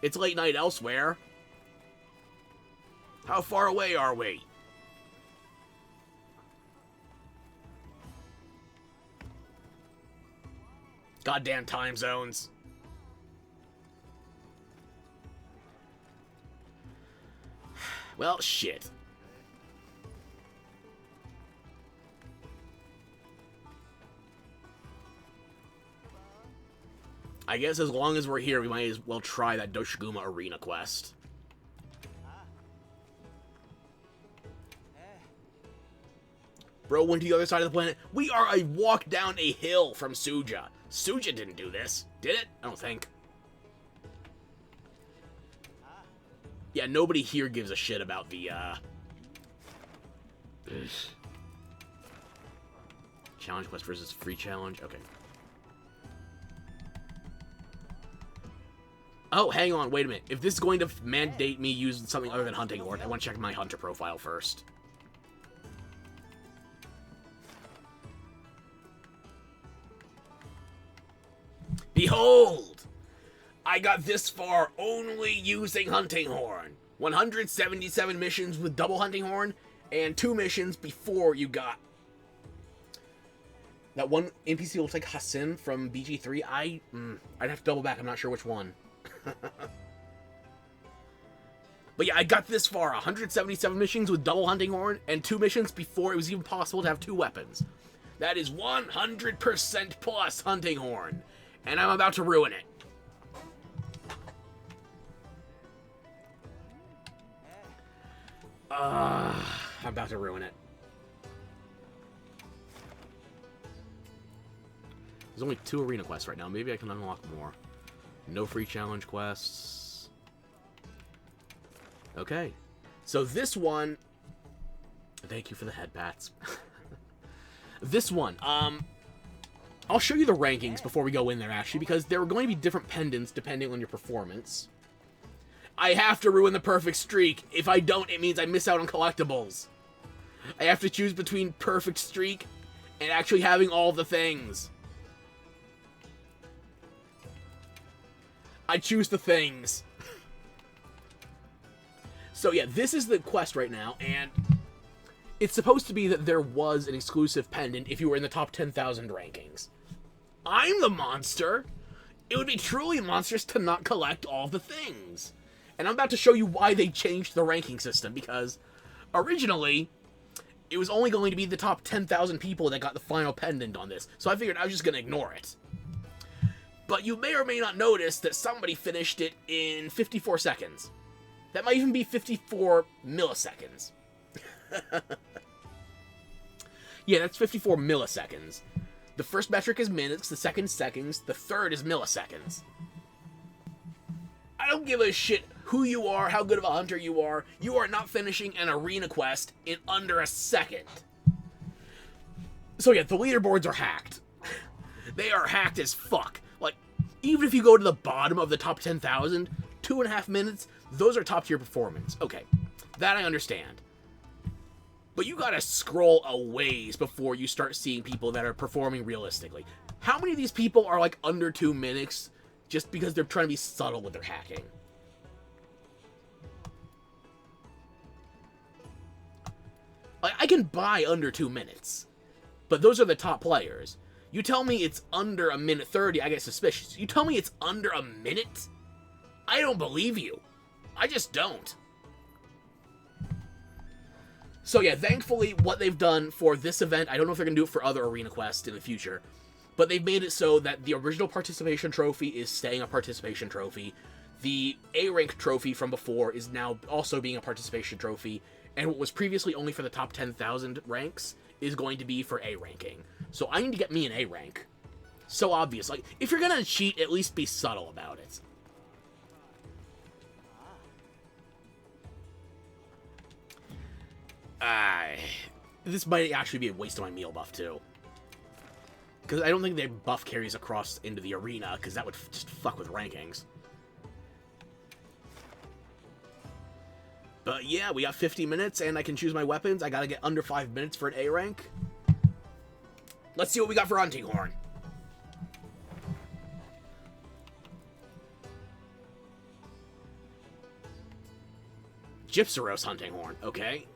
It's late night elsewhere. How far away are we? Goddamn time zones. Well, shit. I guess as long as we're here, we might as well try that Doshaguma arena quest. Bro went to the other side of the planet. We are a walk down a hill from Suja. Suja didn't do this, did it? I don't think. Yeah, nobody here gives a shit about the, challenge quest versus free challenge? Okay. Oh, hang on, wait a minute. If this is going to mandate me use something other than Hunting Horn, I want to check my Hunter profile first. Behold! I got this far only using Hunting Horn. 177 missions with double Hunting Horn, and 2 missions before you got that one NPC looks like Hassan from BG3. I'd have to double back. I'm not sure which one. But yeah, I got this far. 177 missions with double Hunting Horn, and 2 missions before it was even possible to have 2 weapons. That is 100% plus Hunting Horn. And I'm about to ruin it. I'm about to ruin it. There's only 2 arena quests right now. Maybe I can unlock more. No free challenge quests. Okay. So this one... Thank you for the head pats. This one, I'll show you the rankings before we go in there, actually, because there are going to be different pendants depending on your performance. I have to ruin the perfect streak. If I don't, it means I miss out on collectibles. I have to choose between perfect streak and actually having all the things. I choose the things. So yeah, this is the quest right now, and it's supposed to be that there was an exclusive pendant if you were in the top 10,000 rankings. I'm the monster. It would be truly monstrous to not collect all the things. And I'm about to show you why they changed the ranking system, because originally, it was only going to be the top 10,000 people that got the final pendant on this, so I figured I was just going to ignore it. But you may or may not notice that somebody finished it in 54 seconds. That might even be 54 milliseconds. Yeah, that's 54 milliseconds. The first metric is minutes, the second seconds, the third is milliseconds. I don't give a shit who you are, how good of a hunter you are not finishing an arena quest in under a second. So yeah, the leaderboards are hacked. They are hacked as fuck. Like, even if you go to the bottom of the top 10,000, 2.5 minutes, those are top tier performance. Okay, that I understand. But you gotta scroll a ways before you start seeing people that are performing realistically. How many of these people are like under 2 minutes just because they're trying to be subtle with their hacking? Like, I can buy under 2 minutes, but those are the top players. You tell me it's under a minute 30, I get suspicious. You tell me it's under a minute? I don't believe you. I just don't. So yeah, thankfully, what they've done for this event, I don't know if they're going to do it for other arena quests in the future, but they've made it so that the original participation trophy is staying a participation trophy. The A-rank trophy from before is now also being a participation trophy, and what was previously only for the top 10,000 ranks is going to be for A ranking. So I need to get me an A rank. So obvious. Like, if you're gonna cheat, at least be subtle about it. This might actually be a waste of my meal buff, too. Because I don't think they buff carries across into the arena, because that would just fuck with rankings. But yeah, we got 50 minutes, and I can choose my weapons. I gotta get under 5 minutes for an A rank. Let's see what we got for Hunting Horn. Gypsaros Hunting Horn. Okay.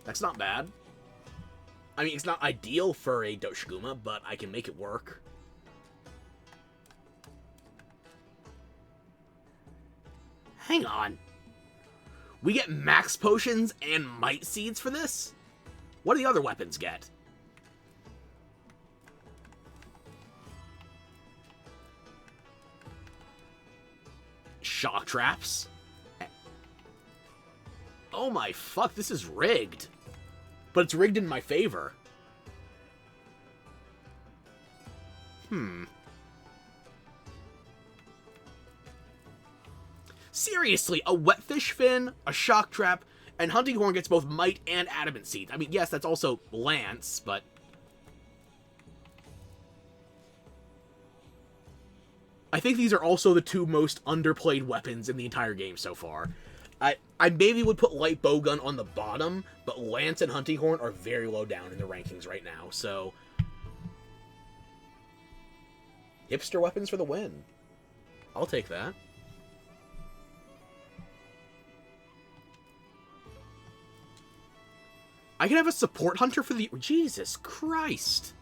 That's not bad. I mean, it's not ideal for a Doshaguma, but I can make it work. Hang on. We get max potions and might seeds for this? What do the other weapons get? Shock traps? Oh my fuck, this is rigged. But it's rigged in my favor. Seriously, a wetfish fin, a shock trap, and Hunting Horn gets both might and adamant seeds. I mean, yes, that's also lance, but... I think these are also the two most underplayed weapons in the entire game so far. I maybe would put light bowgun on the bottom, but lance and Hunting Horn are very low down in the rankings right now, so... Hipster weapons for the win. I'll take that. I can have a support hunter for the... Jesus Christ.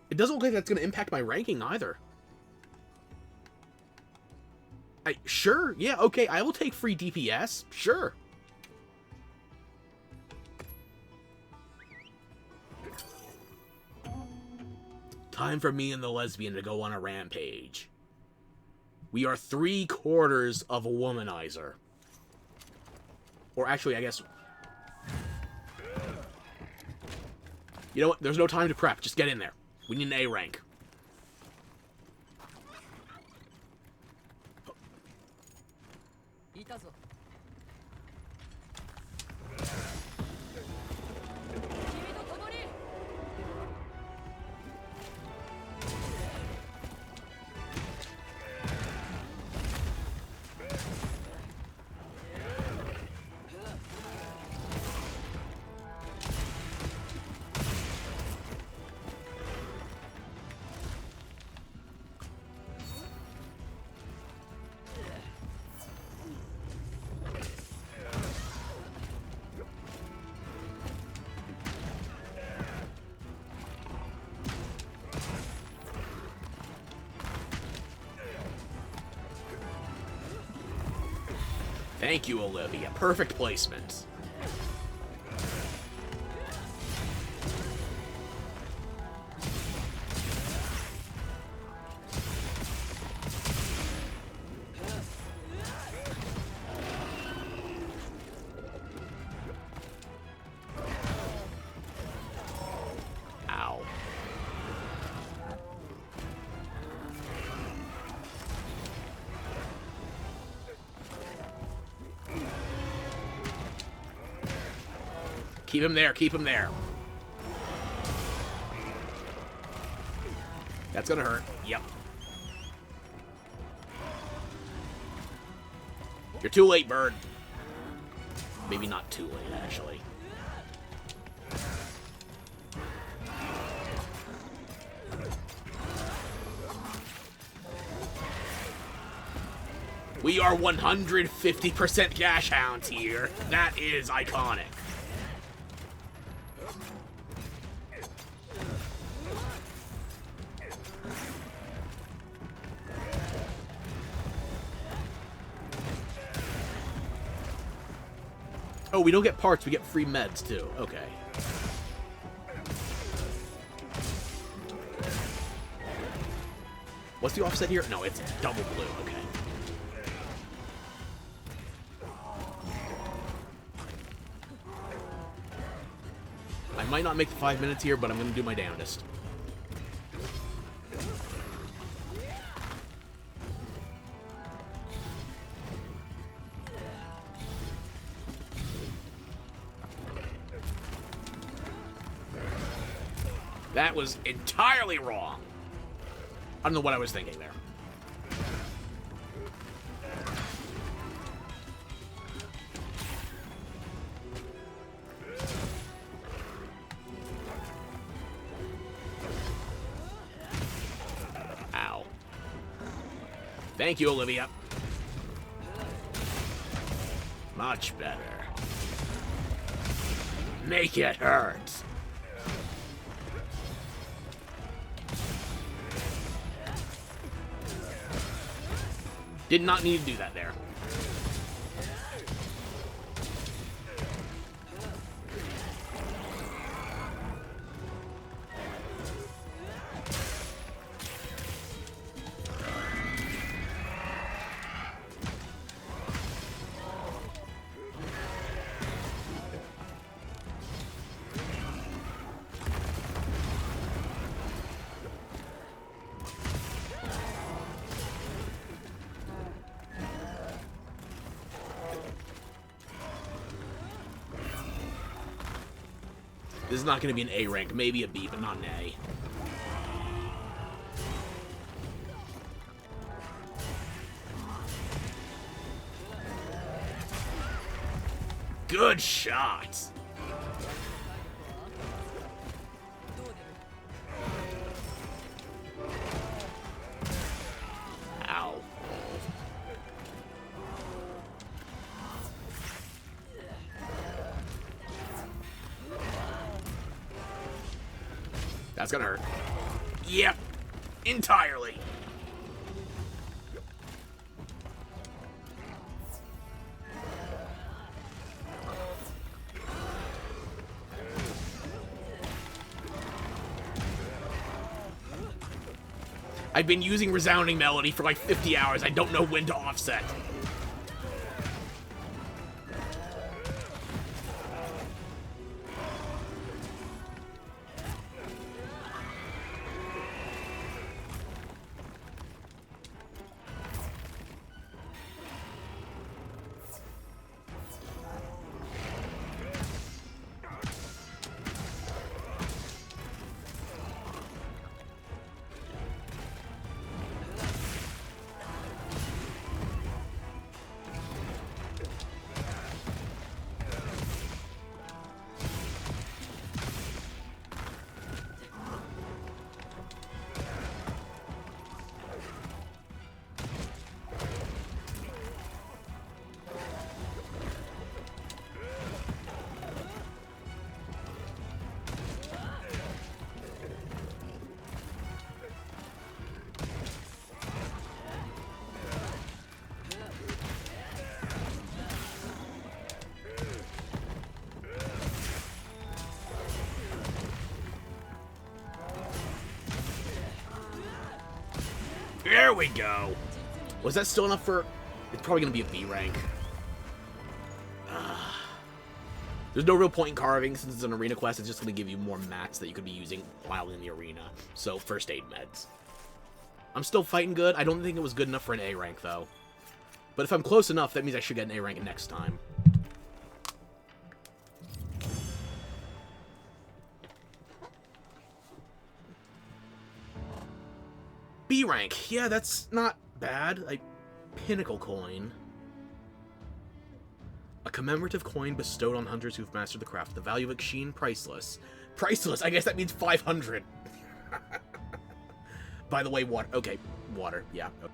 It doesn't look like that's going to impact my ranking either. Sure, yeah, okay, I will take free DPS, sure. Time for me and the lesbian to go on a rampage. We are 3/4 of a womanizer. Or actually, I guess... You know what, there's no time to prep, just get in there. We need an A rank. Thank you, Olivia. Perfect placement. Ow. Keep him there, keep him there. That's gonna hurt. Yep. You're too late, bird. Maybe not too late, actually. We are 150% Gash Hounds here. That is iconic. Oh, we don't get parts, we get free meds, too. Okay. What's the offset here? No, it's double blue. Okay. I might not make the 5 minutes here, but I'm going to do my damnedest. That was entirely wrong. I don't know what I was thinking there. Ow. Thank you, Olivia. Much better. Make it hurt. Did not need to do that there. This is not going to be an A rank, maybe a B, but not an A. Good shot. Ow. That's gonna hurt. Yep. Entirely. I've been using Resounding Melody for like 50 hours. I don't know when to offset. There we go. Was that still enough for... It's probably going to be a B rank. There's no real point in carving since it's an arena quest. It's just going to give you more mats that you could be using while in the arena. So, first aid meds. I'm still fighting good. I don't think it was good enough for an A rank, though. But if I'm close enough, that means I should get an A rank next time. B rank. Yeah, that's not bad. Pinnacle coin. A commemorative coin bestowed on hunters who've mastered the craft. The value of a Keychain, priceless. Priceless? I guess that means 500. By the way, water. Okay, water. Yeah. Okay.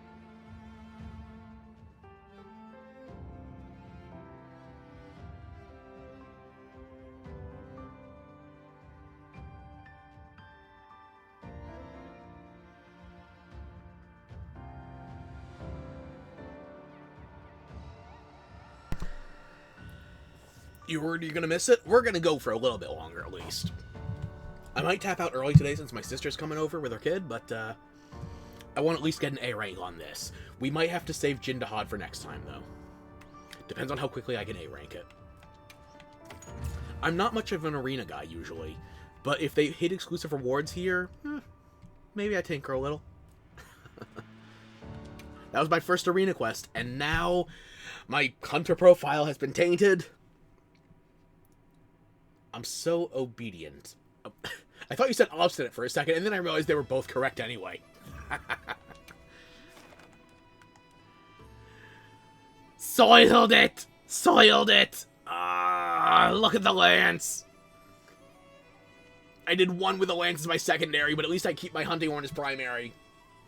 You worried you're gonna miss it? We're gonna go for a little bit longer, at least. I might tap out early today since my sister's coming over with her kid, but, I want to at least get an A rank on this. We might have to save Jindahad for next time, though. Depends on how quickly I can A rank it. I'm not much of an arena guy, usually, but if they hit exclusive rewards here, maybe I tinker a little. That was my first arena quest, and now my hunter profile has been tainted. I'm so obedient. I thought you said obstinate for a second, and then I realized they were both correct anyway. Soiled it! Soiled it! Ah, look at the lance! I did one with the lance as my secondary, but at least I keep my hunting horn as primary.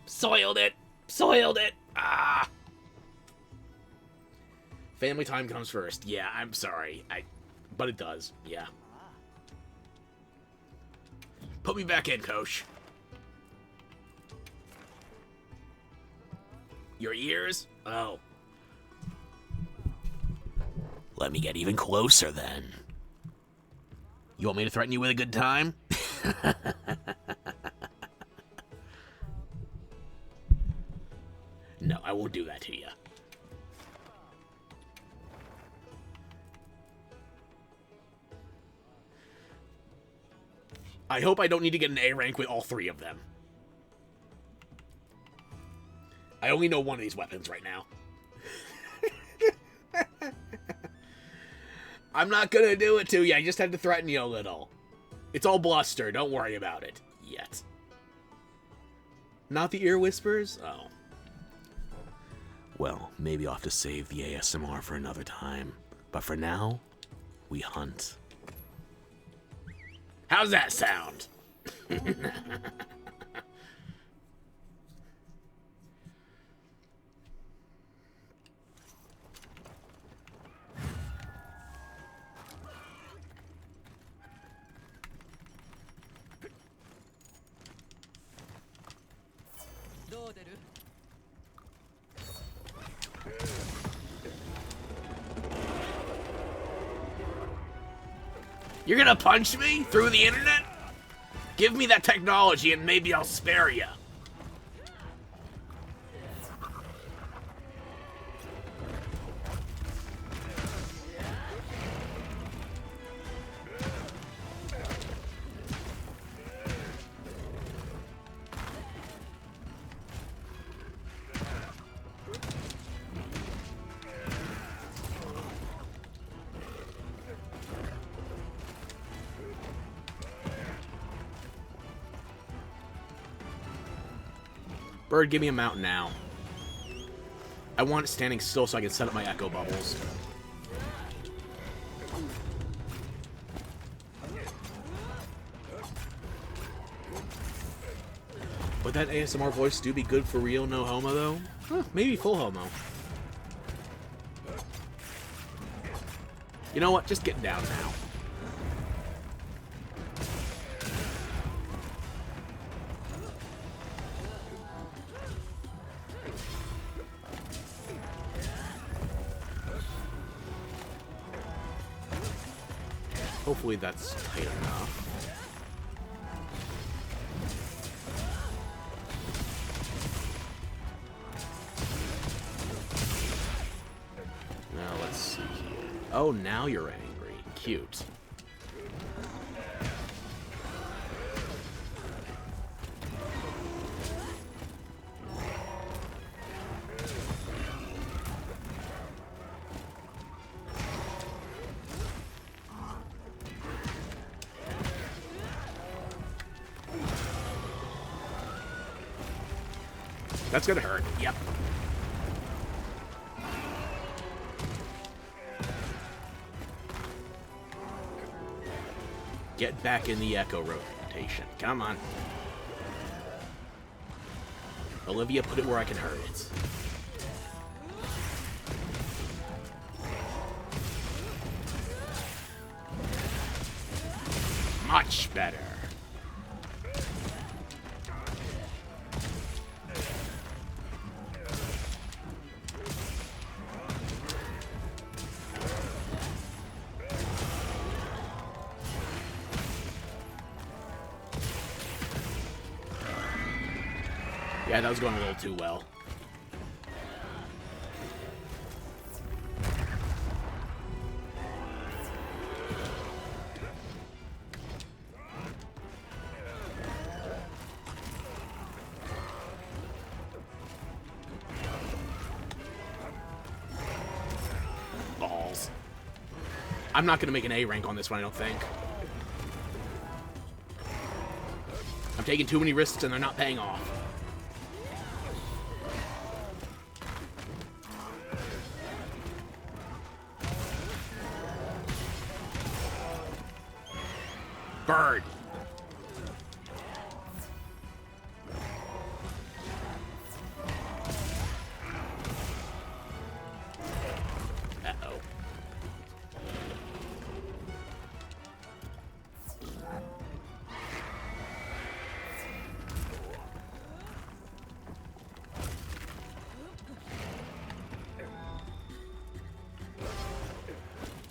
Soiled it! Soiled it! Ah! Family time comes first. Yeah, I'm sorry. But it does. Yeah. Put me back in, Coach. Your ears? Oh. Let me get even closer, then. You want me to threaten you with a good time? No, I won't do that to you. I hope I don't need to get an A rank with all three of them. I only know one of these weapons right now. I'm not gonna do it to you. I just had to threaten you a little. It's all bluster. Don't worry about it. Yet. Not the ear whispers? Oh. Well, maybe I'll have to save the ASMR for another time. But for now, we hunt. How's that sound? You're gonna punch me through the internet? Give me that technology and maybe I'll spare you. Bird, give me a mount now. I want it standing still so I can set up my echo bubbles. Would that ASMR voice do be good for real no homo, though? Huh, maybe full homo. You know what? Just get down now. Hopefully that's tight enough. Now let's see here. Oh, now you're angry. Cute. That's gonna hurt. Yep. Get back in the echo rotation. Come on. Olivia, put it where I can hurt it. Much better. Yeah, that was going a little too well. Balls. I'm not going to make an A rank on this one, I don't think. I'm taking too many risks and they're not paying off. Bird. Uh-oh.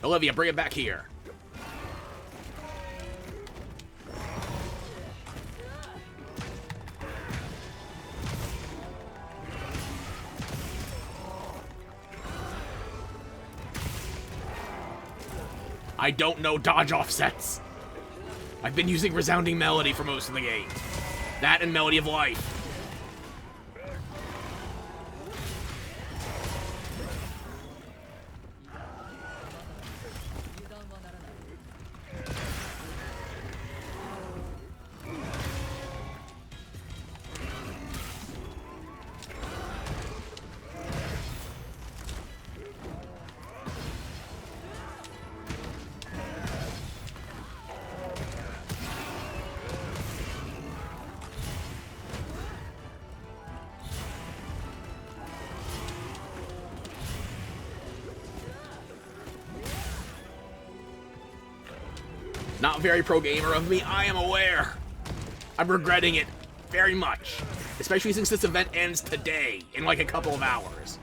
Olivia, bring it back here. I don't know dodge offsets. I've been using Resounding Melody for most of the game. That and Melody of Life. Not very pro gamer of me, I am aware. I'm regretting it very much. Especially since this event ends today, in like a couple of hours.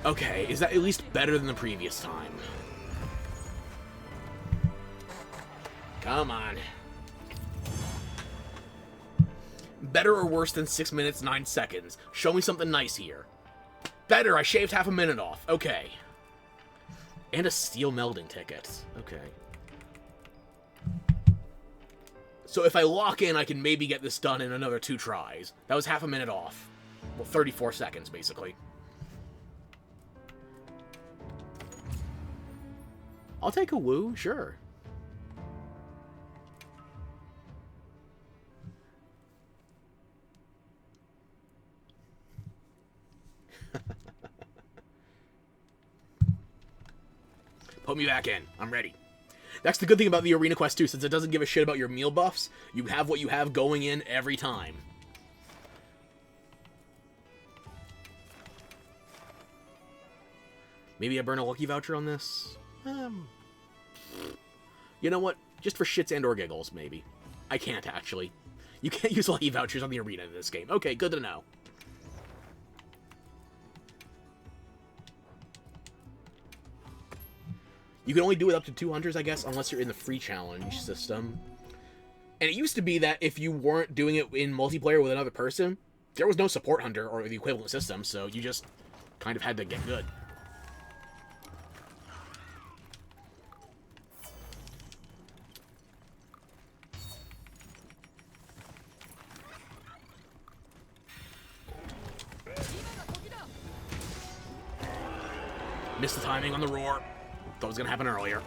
Okay, is that at least better than the previous time? Come on. Better or worse than 6 minutes, 9 seconds? Show me something nice here. Better, I shaved half a minute off. Okay. And a steel melding ticket. Okay. So if I lock in, I can maybe get this done in another 2 tries. That was half a minute off. Well, 34 seconds, basically. I'll take a woo, sure. Put me back in. I'm ready. That's the good thing about the Arena Quest 2, since it doesn't give a shit about your meal buffs. You have what you have going in every time. Maybe I burn a lucky voucher on this? You know what? Just for shits and or giggles, maybe. I can't, actually. You can't use lucky vouchers on the arena in this game. Okay, good to know. You can only do it up to 2 hunters, I guess, unless you're in the free challenge system. And it used to be that if you weren't doing it in multiplayer with another person, there was no support hunter or the equivalent system, so you just kind of had to get good. Missed the timing on the roar. Thought it was going to happen earlier.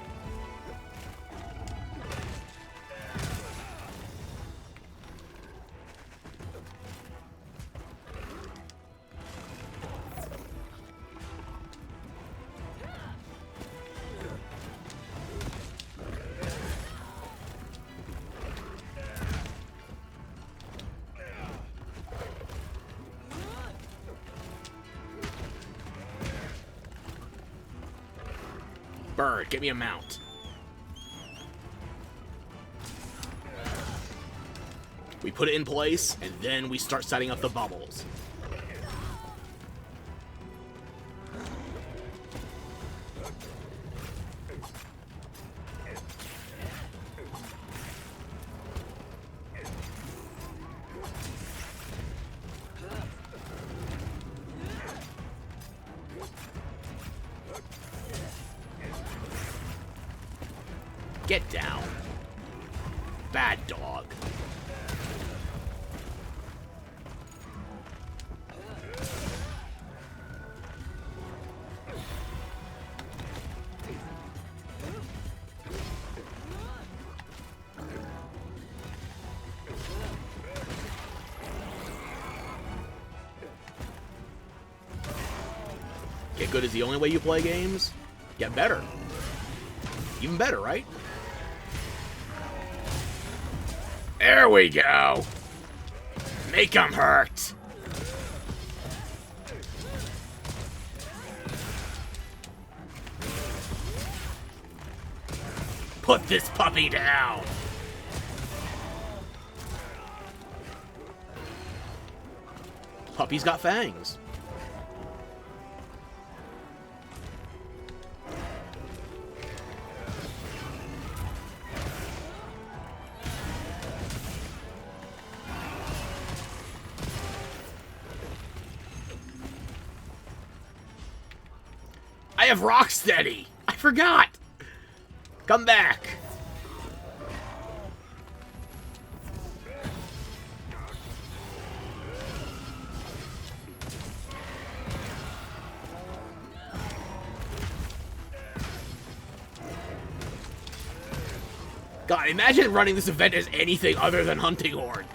Bird, get me a mount. We put it in place, and then we start setting up the bubbles. Get down. Bad dog. Get good is the only way you play games? Get better. Even better, right? There we go. Make him hurt. Put this puppy down. Puppy's got fangs. I have Rocksteady! I forgot! Come back! God, imagine running this event as anything other than Hunting Horn.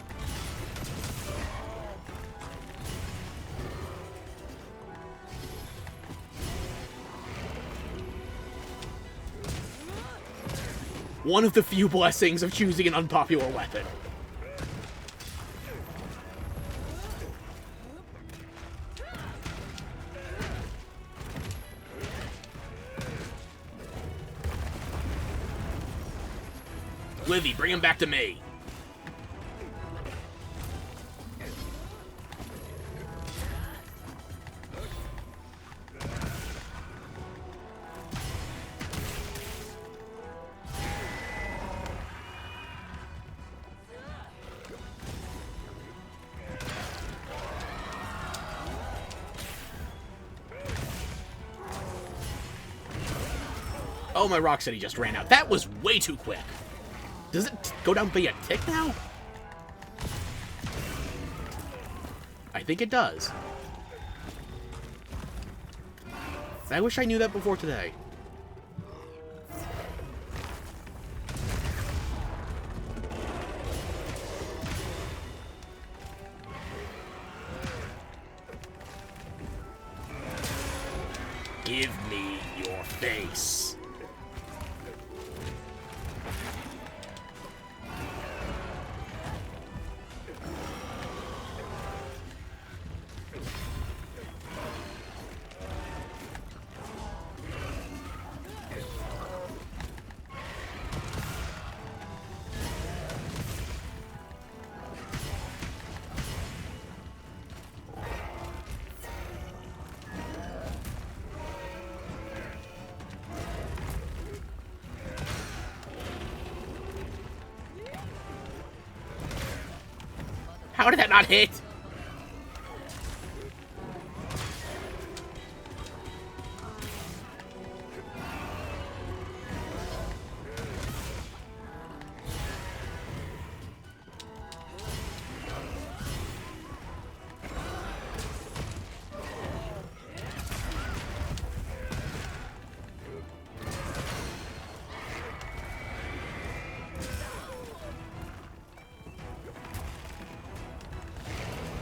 One of the few blessings of choosing an unpopular weapon. Livy, bring him back to me. Oh, my Rocksteady just ran out. That was way too quick. Does it go down by a tick now? I think it does. I wish I knew that before today. Give me your face. How did that not hit?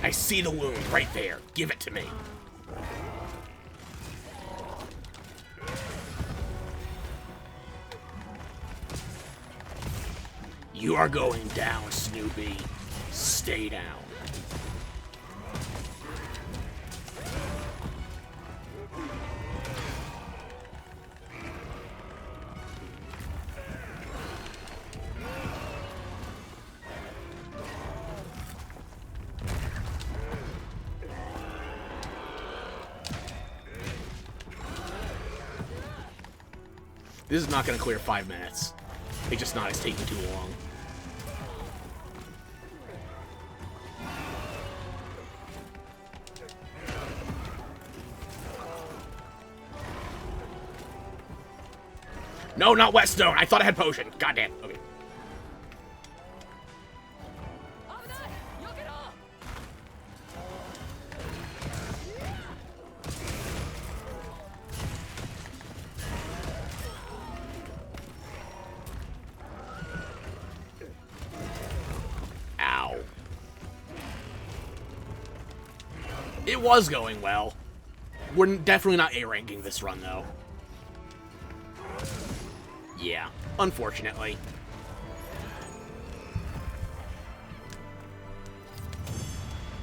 I see the wound right there. Give it to me. You are going down, Snoopy. Stay down. This is not going to clear 5 minutes. It's just not. It's taking too long. No, not Whetstone. I thought I had potion. Goddamn. Okay. Ow. It was going well. We're definitely not A-ranking this run, though. Yeah, unfortunately.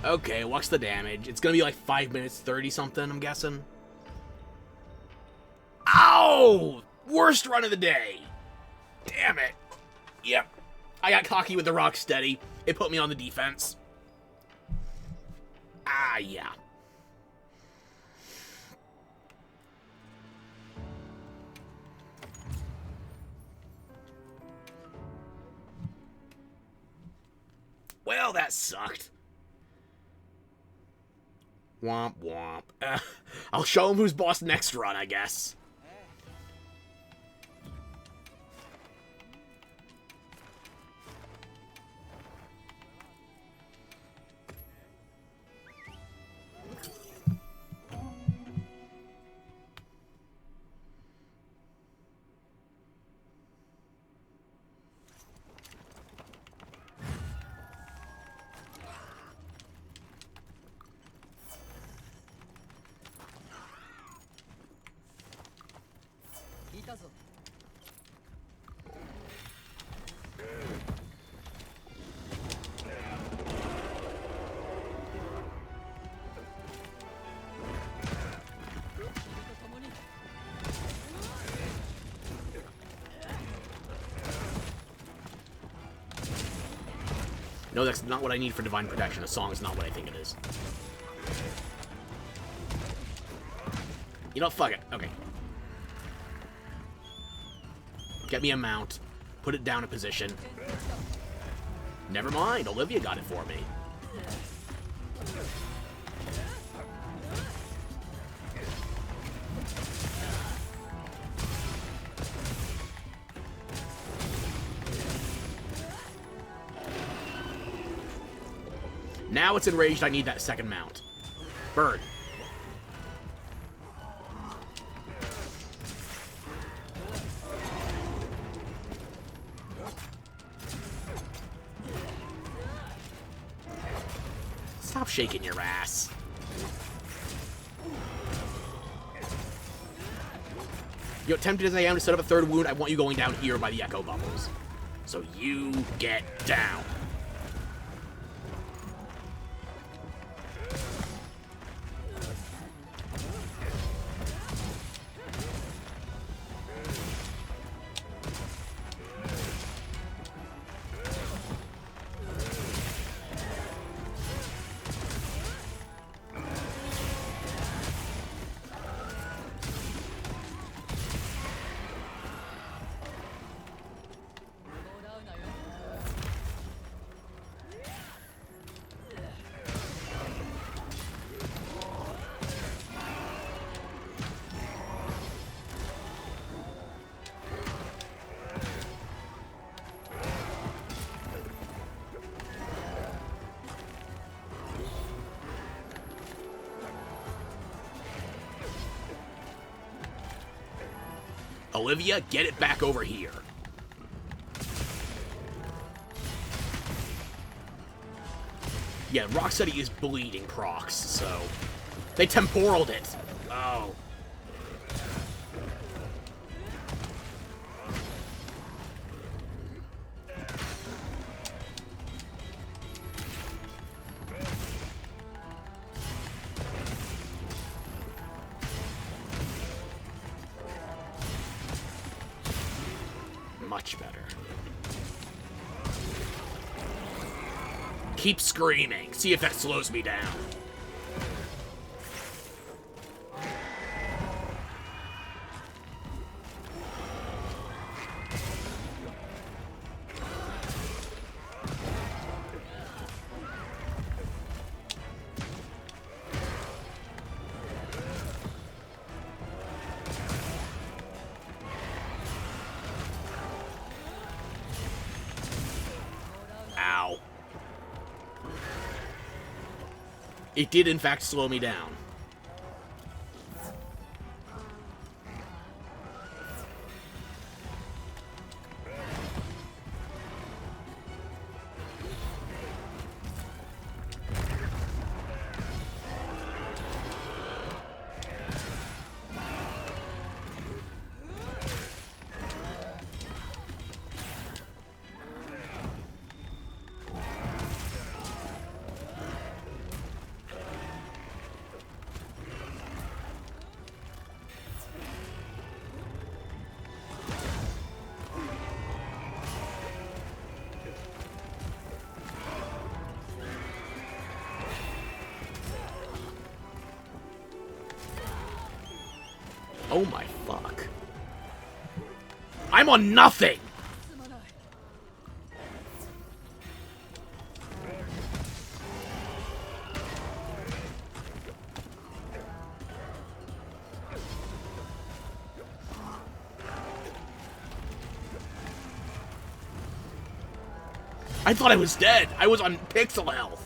Okay, what's the damage? It's gonna be like 5 minutes 30 something, I'm guessing. Ow! Worst run of the day. Damn it. Yep. I got cocky with the rock steady. It put me on the defense. Ah, yeah. Well, that sucked. Womp womp. I'll show him who's boss next run, I guess. No, that's not what I need for Divine Protection. A song is not what I think it is. You know, fuck it. Okay. Get me a mount. Put it down in position. Never mind. Olivia got it for me. Now it's enraged, I need that second mount. Bird. Stop shaking your ass. Yo, tempted as I am to set up a third wound, I want you going down here by the echo bubbles. So you get down. Olivia, get it back over here. Yeah, Rocksteady is bleeding procs, so... They temporaled it. Oh. Much better. Keep screaming. See if that slows me down. It did, in fact, slow me down. Oh my fuck. I'm on nothing! I thought I was dead. I was on pixel health.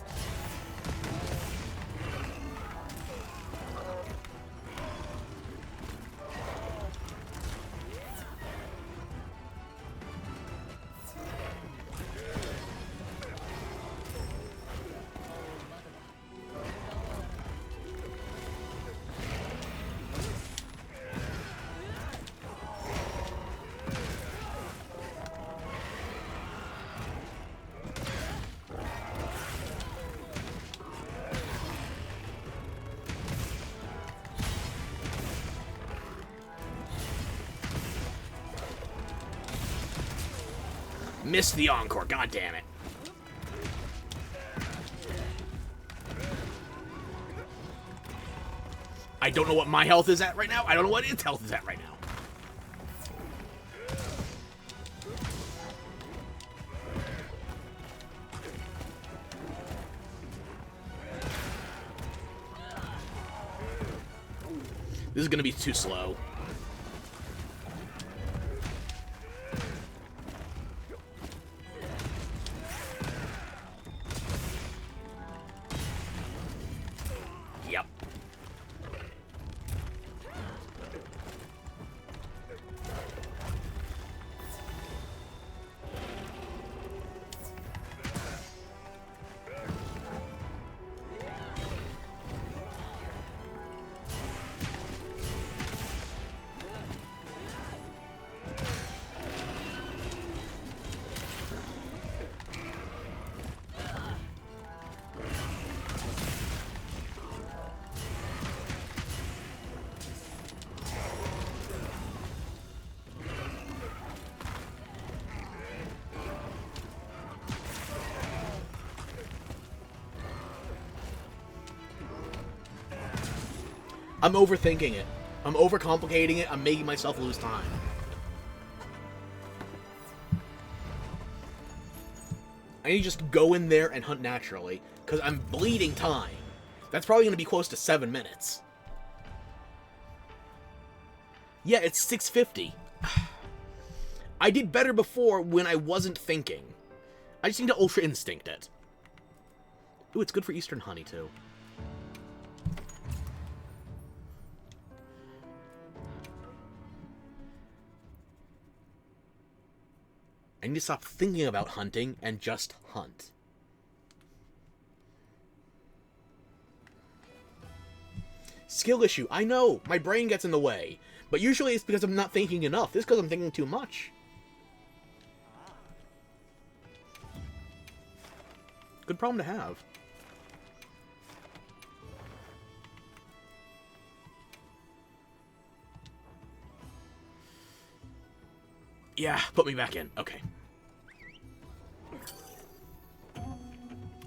Missed the encore, god damn it. I don't know what my health is at right now. I don't know what its health is at right now. This is gonna be too slow. Yep. I'm overthinking it. I'm overcomplicating it. I'm making myself lose time. I need to just go in there and hunt naturally, because I'm bleeding time. That's probably going to be close to 7 minutes. Yeah, it's 6:50. I did better before when I wasn't thinking. I just need to Ultra Instinct it. Ooh, it's good for Eastern Honey, too. I need to stop thinking about hunting and just hunt. Skill issue. I know, my brain gets in the way. But usually it's because I'm not thinking enough. This is because I'm thinking too much. Good problem to have. Yeah, put me back in. Okay.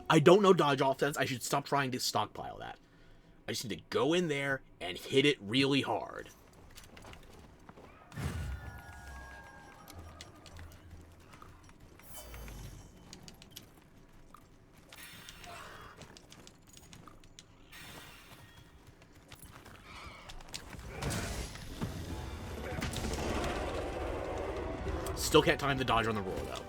I don't know dodge offense. I should stop trying to stockpile that. I just need to go in there and hit it really hard. Still can't time the dodge on the roll, though.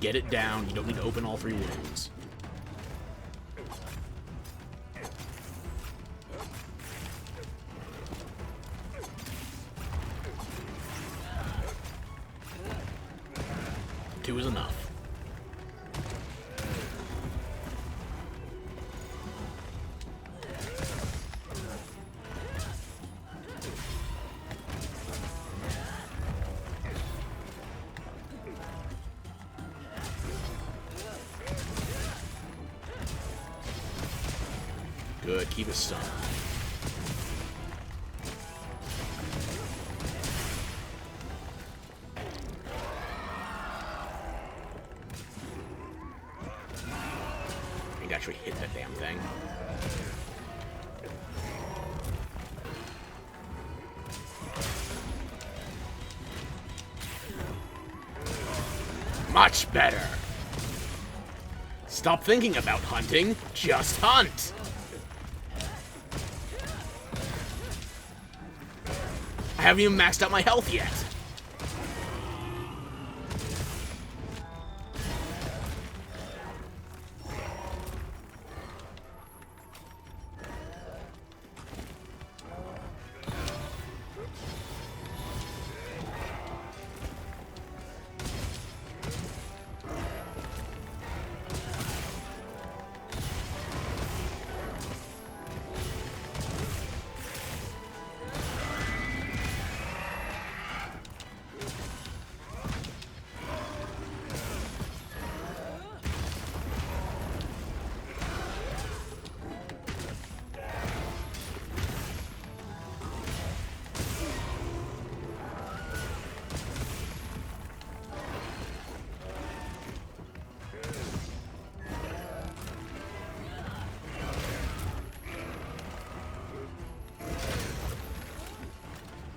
Get it down. You don't need to open all 3 wounds. Two is enough. Good, keep it stunned. I can actually hit that damn thing. Much better. Stop thinking about hunting, just hunt. I haven't even maxed out my health yet.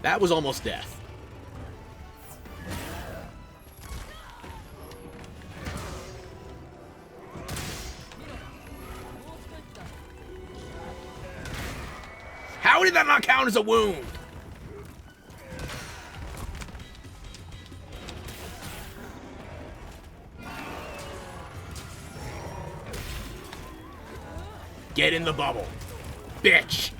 That was almost death. How did that not count as a wound? Get in the bubble, bitch.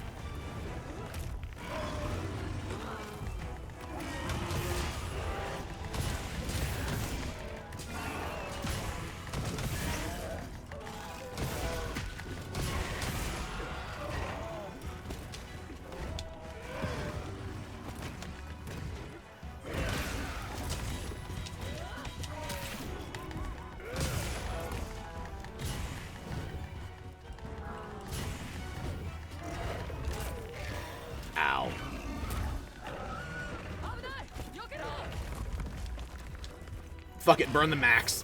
Ow. Fuck it, burn the max.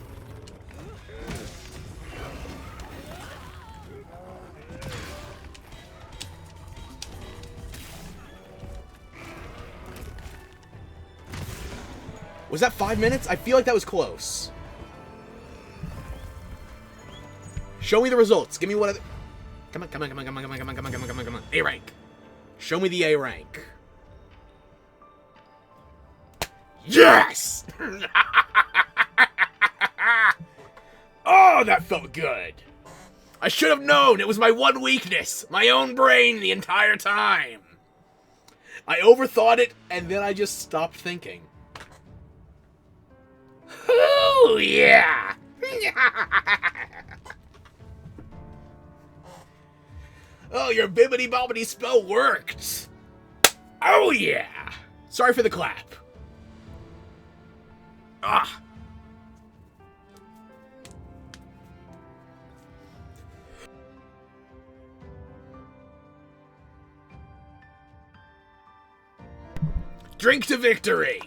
Was that 5 minutes? I feel like that was close. Show me the results. Give me what other... Come on, come on, come on, come on, come on, come on, come on, come on, come on, come on. A rank. Show me the A rank. Yes! Oh, that felt good. I should have known. It was my one weakness. My own brain the entire time. I overthought it, and then I just stopped thinking. Oh, yeah. Oh, your bibbity-bobbity spell worked. Oh, yeah. Sorry for the clap. Ah. Drink to victory.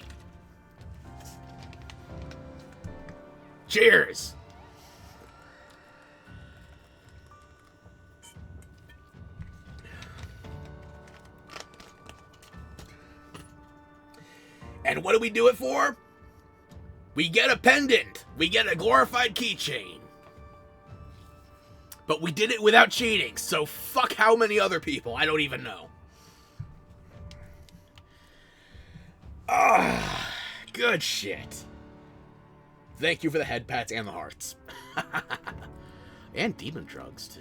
Cheers. And what do we do it for? We get a pendant. We get a glorified keychain. But we did it without cheating, so fuck how many other people. I don't even know. Ah, good shit. Thank you for the head pats and the hearts. And demon drugs, too.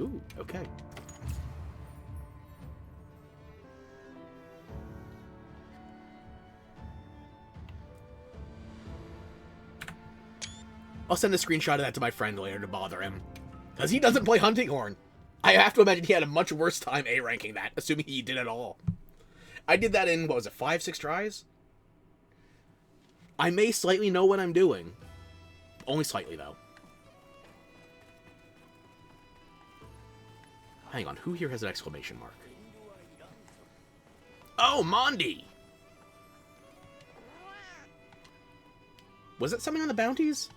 Ooh, okay. I'll send a screenshot of that to my friend later to bother him. Because he doesn't play Hunting Horn. I have to imagine he had a much worse time A-ranking that, assuming he did at all. I did that in, what was it, 5-6 tries? I may slightly know what I'm doing. Only slightly, though. Hang on, who here has an exclamation mark? Oh, Mondi! Was that something on the bounties?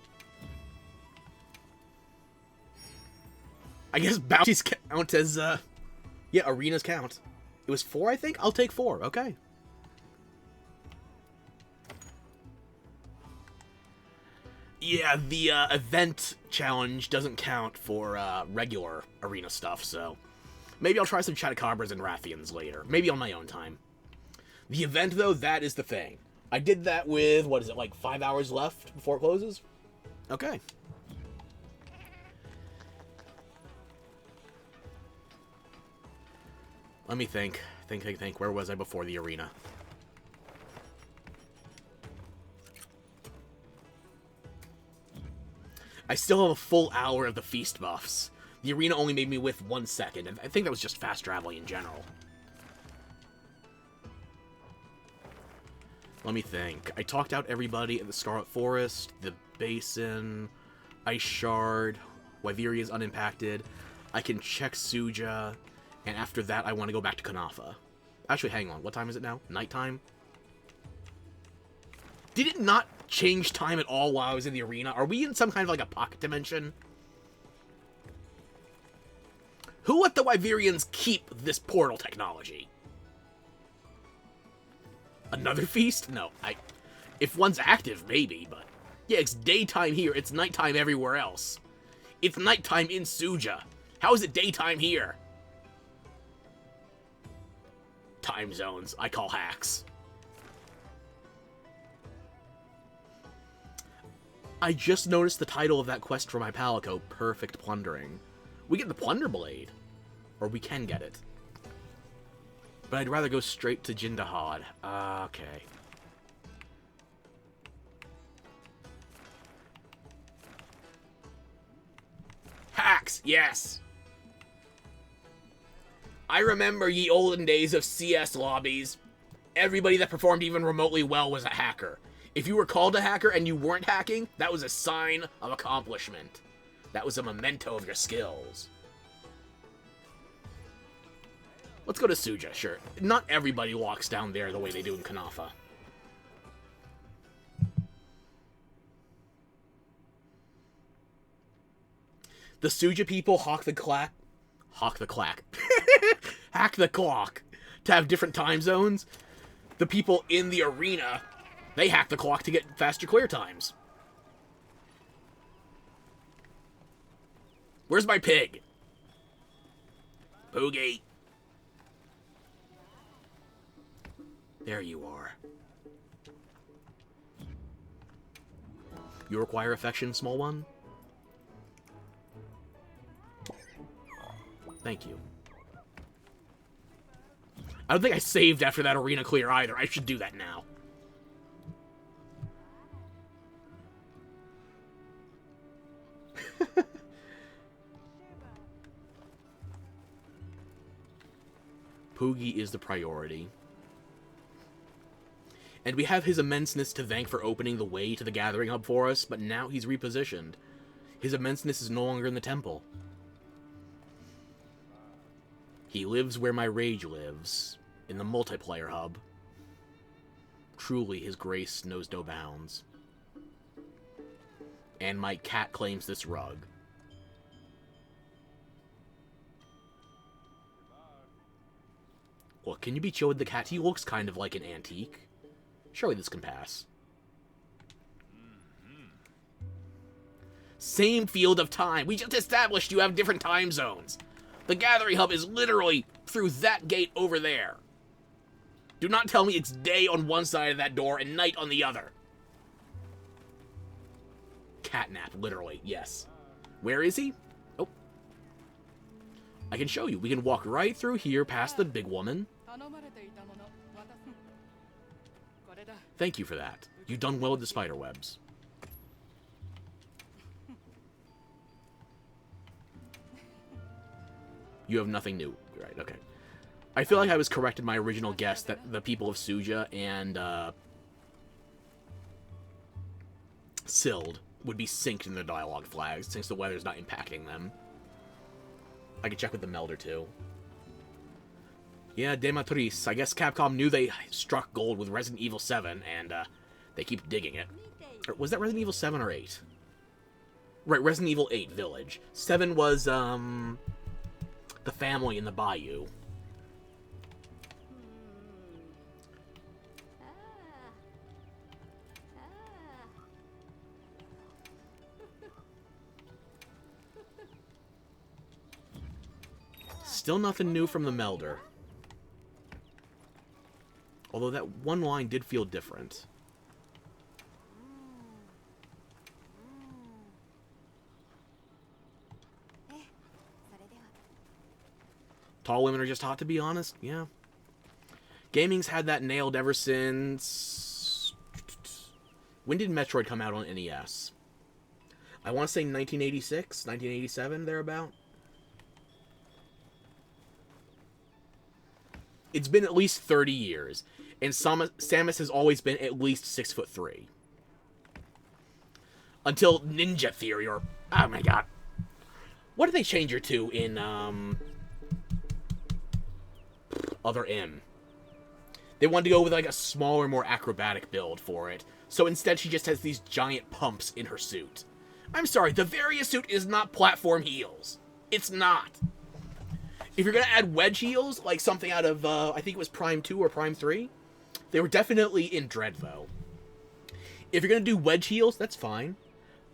I guess bounties count as, yeah, arenas count. It was 4, I think? I'll take 4, okay. Yeah, the, event challenge doesn't count for, regular arena stuff, so... Maybe I'll try some Chattacabras and Rathians later. Maybe on my own time. The event, though, that is the thing. I did that with, what is it, like 5 hours left before it closes? Okay. Let me think. Think. Where was I before the arena? I still have a full hour of the feast buffs. The arena only made me with 1 second, and I think that was just fast traveling in general. Let me think. I talked out everybody at the Scarlet Forest, the Basin, Ice Shard, Wyveria's unimpacted. I can check Suja, and after that I want to go back to Kanafa. Actually, hang on. What time is it now? Nighttime? Did it not change time at all while I was in the arena? Are we in some kind of like a pocket dimension? Who let the Wyverians keep this portal technology? Another feast? No, if one's active, maybe, but... Yeah, it's daytime here, it's nighttime everywhere else. It's nighttime in Suja. How is it daytime here? Time zones, I call hacks. I just noticed the title of that quest for my Palico, Perfect Plundering. We get the Plunder Blade. Or we can get it. But I'd rather go straight to Jindahad. Okay. Hacks, yes! I remember ye olden days of CS lobbies. Everybody that performed even remotely well was a hacker. If you were called a hacker and you weren't hacking, that was a sign of accomplishment. That was a memento of your skills. Let's go to Suja, sure. Not everybody walks down there the way they do in Kanafa. The Suja people hack the clock to have different time zones. The people in the arena, they hack the clock to get faster clear times. Where's my pig? Poogie. There you are. You require affection, small one? Thank you. I don't think I saved after that arena clear either. I should do that now. Poogie is the priority. And we have his immenseness to thank for opening the way to the Gathering Hub for us, but now he's repositioned. His immenseness is no longer in the temple. He lives where my rage lives, in the multiplayer hub. Truly, his grace knows no bounds. And my cat claims this rug. Look, can you be chill with the cat? He looks kind of like an antique. Surely this can pass. Same field of time. We just established you have different time zones. The Gathering Hub is literally through that gate over there. Do not tell me it's day on one side of that door and night on the other. catnap, literally. Yes. Where is he? Oh. I can show you. We can walk right through here past the big woman. Thank you for that. You've done well with the spider webs. You have nothing new. Right, okay. I feel like I was correct in my original guess that the people of Suja and Sild would be synced in their dialogue flags, since the weather's not impacting them. I can check with the Melder, too. Yeah, Dematrice. I guess Capcom knew they struck gold with Resident Evil 7, and they keep digging it. Or, was that Resident Evil 7 or 8? Right, Resident Evil 8, Village. 7 was, the family in the bayou. Still nothing new from the Melder. Although that one line did feel different. Tall women are just hot, to be honest. Yeah. Gaming's had that nailed ever since... When did Metroid come out on NES? I want to say 1986, 1987, thereabout. It's been at least 30 years, and Samus has always been at least 6'3". Until Ninja Theory, or... Oh my god. What did they change her to in, Other M? They wanted to go with, like, a smaller, more acrobatic build for it. So instead she just has these giant pumps in her suit. I'm sorry, the Varia suit is not platform heels. It's not. If you're going to add wedge heels, like something out of, I think it was Prime 2 or Prime 3, they were definitely in Dread, though. If you're going to do wedge heels, that's fine.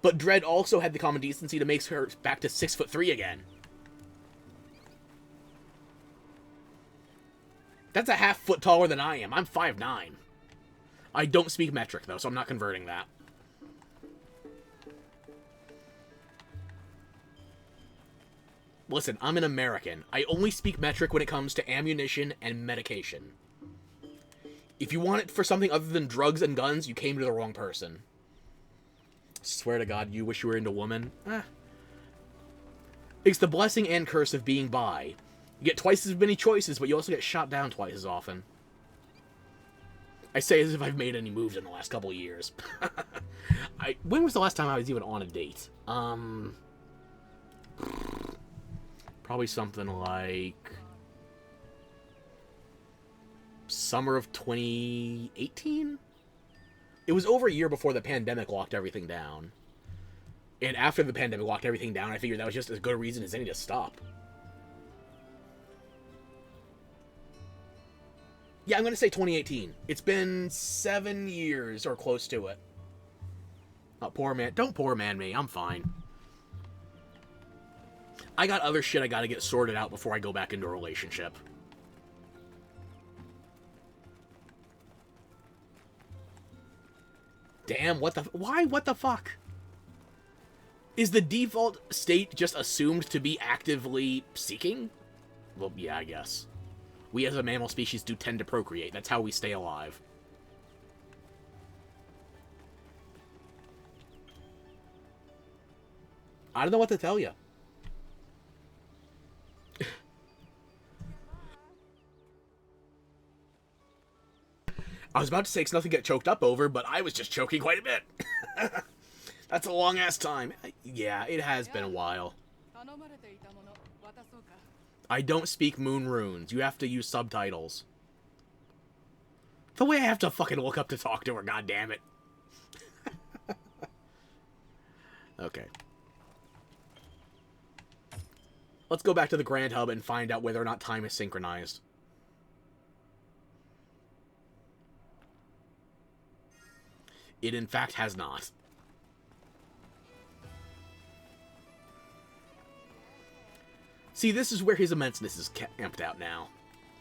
But Dread also had the common decency to make her back to 6'3" again. That's a half foot taller than I am. I'm 5'9". I don't speak metric, though, so I'm not converting that. Listen, I'm an American. I only speak metric when it comes to ammunition and medication. If you want it for something other than drugs and guns, you came to the wrong person. Swear to God, you wish you were into woman? It's the blessing and curse of being bi. You get twice as many choices, but you also get shot down twice as often. I say as if I've made any moves in the last couple of years. When was the last time I was even on a date? Probably something like... summer of 2018? It was over a year before the pandemic locked everything down. And after the pandemic locked everything down, I figured that was just as good a reason as any to stop. Yeah, I'm going to say 2018. It's been 7 years or close to it. Oh, poor man. Don't poor man me. I'm fine. I got other shit I got to get sorted out before I go back into a relationship. Damn, what the... Why? What the fuck? Is the default state just assumed to be actively seeking? Well, yeah, I guess. We as a mammal species do tend to procreate. That's how we stay alive. I don't know what to tell you. I was about to say it's nothing to get choked up over, but I was just choking quite a bit. That's a long-ass time. Yeah, it has been a while. I don't speak moon runes. You have to use subtitles. The way I have to fucking look up to talk to her, goddammit. Okay. Let's go back to the Grand Hub and find out whether or not time is synchronized. It, in fact, has not. See, this is where his immenseness is camped out now.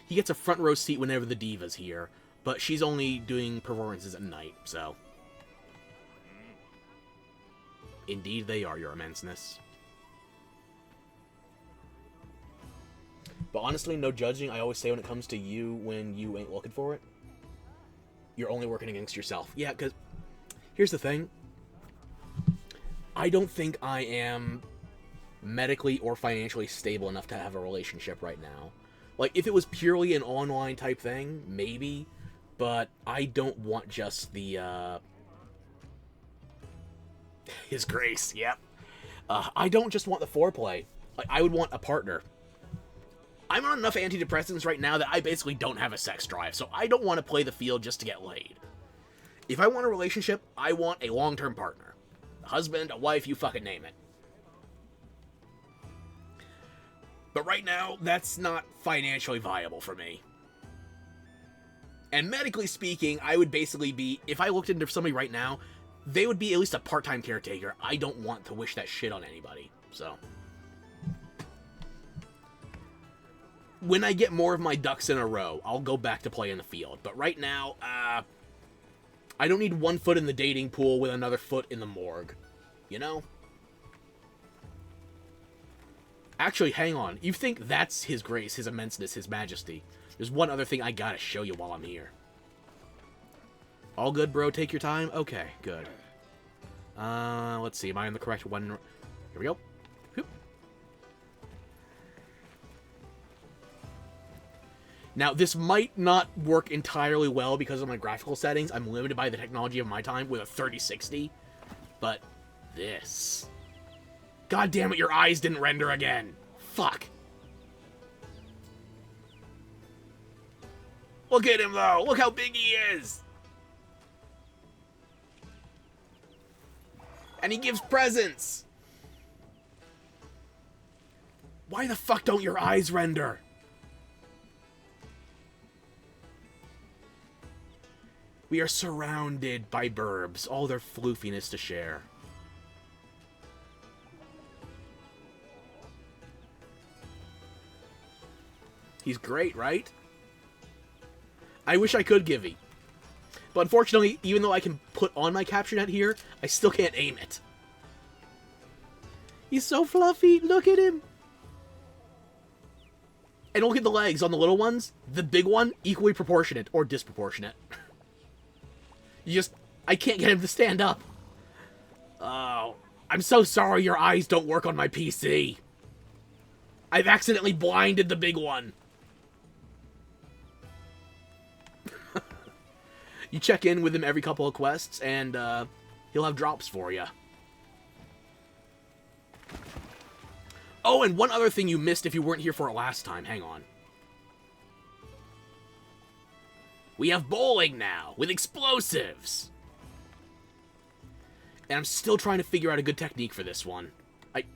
He gets a front row seat whenever the diva's here, but she's only doing performances at night, so... Indeed they are, your immenseness. But honestly, no judging. I always say when it comes to you, when you ain't looking for it, you're only working against yourself. Yeah, because here's the thing. I don't think I am medically or financially stable enough to have a relationship right now. Like, if it was purely an online type thing, maybe. But I don't want just the, His Grace, yep. I don't just want the foreplay. Like, I would want a partner. I'm on enough antidepressants right now that I basically don't have a sex drive, so I don't want to play the field just to get laid. If I want a relationship, I want a long-term partner. A husband, a wife, you fucking name it. But right now, that's not financially viable for me. And medically speaking, I would basically be, if I looked into somebody right now, they would be at least a part-time caretaker. I don't want to wish that shit on anybody, so. When I get more of my ducks in a row, I'll go back to play in the field. But right now, I don't need one foot in the dating pool with another foot in the morgue. You know? Actually, hang on. You think that's His Grace, His Immenseness, His Majesty. There's one other thing I gotta show you while I'm here. All good, bro? Take your time? Okay, good. Let's see. Am I on the correct one? Here we go. Whoop. Now, this might not work entirely well because of my graphical settings. I'm limited by the technology of my time with a 3060. But this... God damn it, your eyes didn't render again. Fuck. Look at him, though. Look how big he is. And he gives presents. Why the fuck don't your eyes render? We are surrounded by burbs, all their floofiness to share. He's great, right? I wish I could Givey. But unfortunately, even though I can put on my capture net here, I still can't aim it. He's so fluffy. Look at him. And look at the legs on the little ones. The big one, equally proportionate or disproportionate. I can't get him to stand up. Oh, I'm so sorry your eyes don't work on my PC. I've accidentally blinded the big one. You check in with him every couple of quests, and he'll have drops for you. Oh, and one other thing you missed if you weren't here for it last time. Hang on. We have bowling now, with explosives. And I'm still trying to figure out a good technique for this one.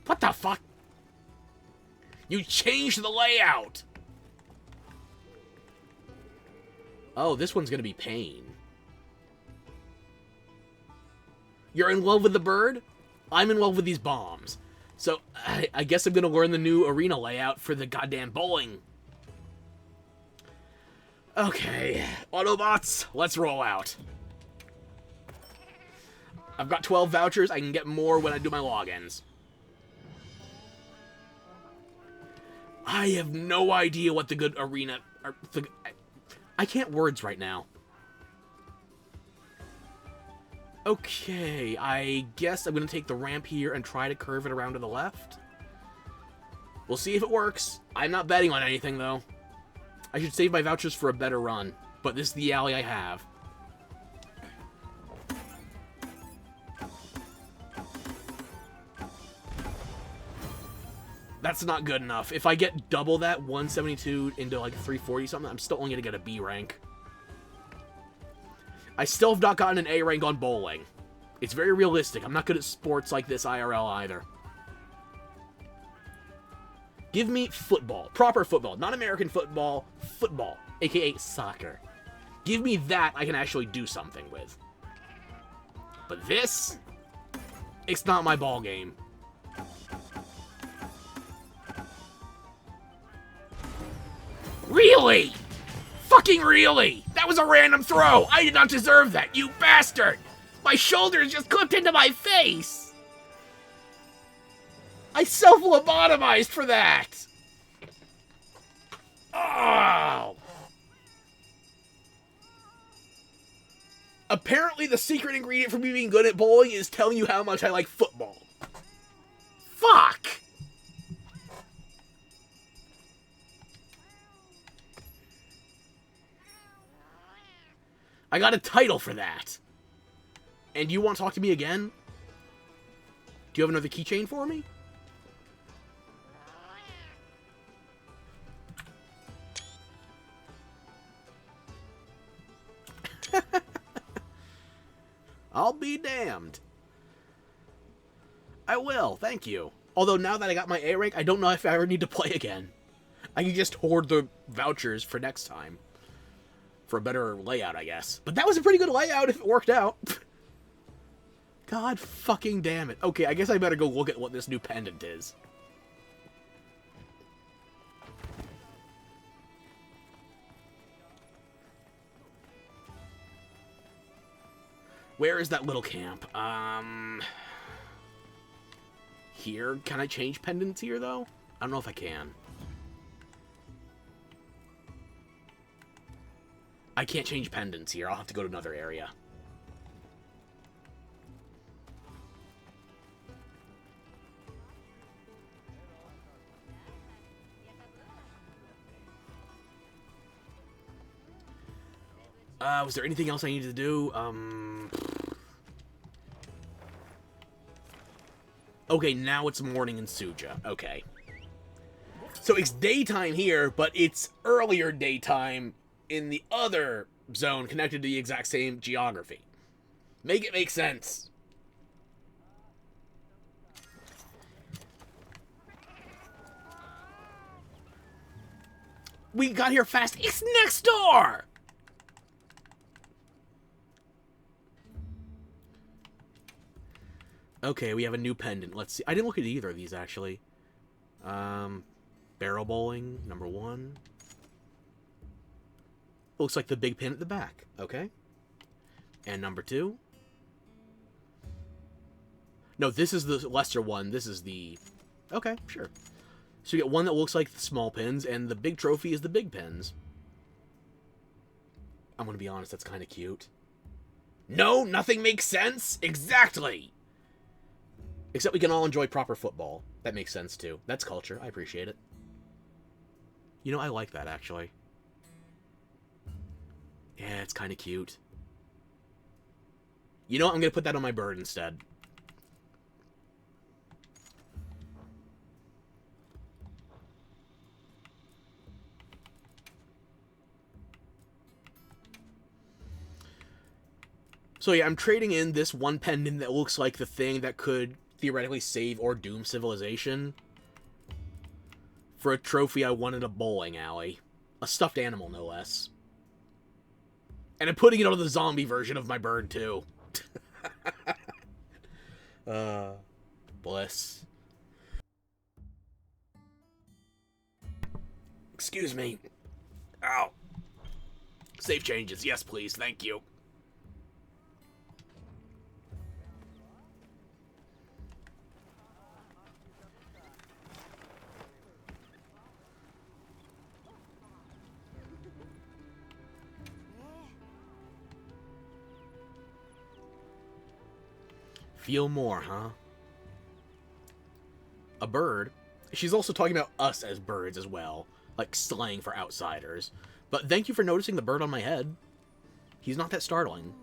What the fuck? You changed the layout! Oh, this one's gonna be pain. You're in love with the bird? I'm in love with these bombs. So, I guess I'm gonna learn the new arena layout for the goddamn bowling. Okay, Autobots, let's roll out. I've got 12 vouchers. I can get more when I do my logins. I have no idea what the good arena... I can't words right now. Okay, I guess I'm going to take the ramp here and try to curve it around to the left. We'll see if it works. I'm not betting on anything, though. I should save my vouchers for a better run, but this is the alley I have. That's not good enough. If I get double that, 172 into like 340 something, I'm still only going to get a B rank. I still have not gotten an A rank on bowling. It's very realistic. I'm not good at sports like this IRL either. Give me football. Proper football. Not American football. Football. AKA soccer. Give me that I can actually do something with. But this... It's not my ball game. Really? Fucking really? That was a random throw. I did not deserve that, you bastard. My shoulders just clipped into my face. I self-lobotomized for that! Oh! Apparently the secret ingredient for me being good at bowling is telling you how much I like football. Fuck! I got a title for that. And do you want to talk to me again? Do you have another keychain for me? I'll be damned. I will, thank you. Although now that I got my A rank, I don't know if I ever need to play again. I can just hoard the vouchers for next time. For a better layout, I guess. But that was a pretty good layout if it worked out. God fucking damn it. Okay, I guess I better go look at what this new pendant is. Where is that little camp? Here? Can I change pendants here, though? I don't know if I can. I can't change pendants here. I'll have to go to another area. Was there anything else I needed to do? Okay, now it's morning in Suja. Okay. So it's daytime here, but it's earlier daytime in the other zone connected to the exact same geography. Make it make sense. We got here fast. It's next door! Okay, we have a new pendant. Let's see. I didn't look at either of these, actually. Barrel bowling, number 1. Looks like the big pin at the back. Okay. And number 2. No, this is the lesser one. This is the... Okay, sure. So you get one that looks like the small pins, and the big trophy is the big pins. I'm gonna be honest, that's kind of cute. No, nothing makes sense? Exactly! Except we can all enjoy proper football. That makes sense, too. That's culture. I appreciate it. You know, I like that, actually. Yeah, it's kind of cute. You know what? I'm going to put that on my bird instead. So yeah, I'm trading in this one pendant that looks like the thing that could theoretically save or doom civilization for a trophy I won in a bowling alley. A stuffed animal, no less. And I'm putting it on the zombie version of my bird, too. Bliss. Excuse me. Ow. Save changes. Yes, please. Thank you. Feel more, huh? A bird? She's also talking about us as birds as well. Like slang for outsiders. But thank you for noticing the bird on my head. He's not that startling.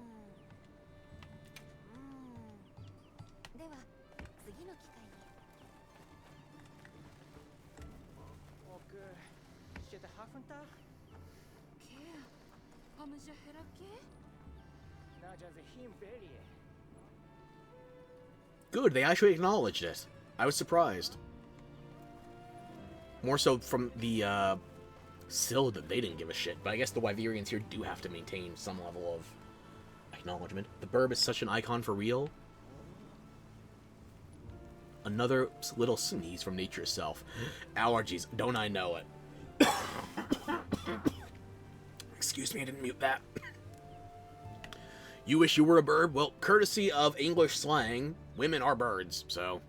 Good, they actually acknowledged it. I was surprised. More so from the, Sill that they didn't give a shit, but I guess the Wyverians here do have to maintain some level of acknowledgement. The burb is such an icon for real. Another little sneeze from nature itself. Allergies, don't I know it. Excuse me, I didn't mute that. You wish you were a bird? Well, courtesy of English slang, women are birds, so...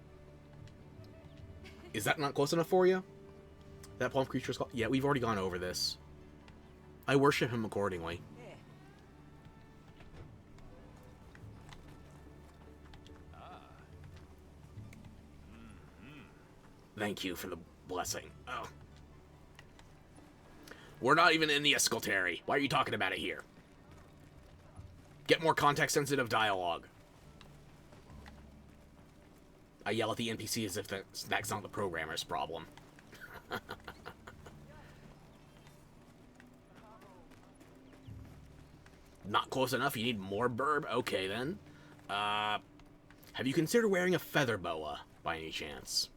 Is that not close enough for you? That plump creature is called... Yeah, we've already gone over this. I worship him accordingly. Thank you for the blessing. Oh. We're not even in the Escultary. Why are you talking about it here? Get more context-sensitive dialogue. I yell at the NPC as if that's not the programmer's problem. Not close enough? You need more burb? Okay, then. Have you considered wearing a feather boa, by any chance?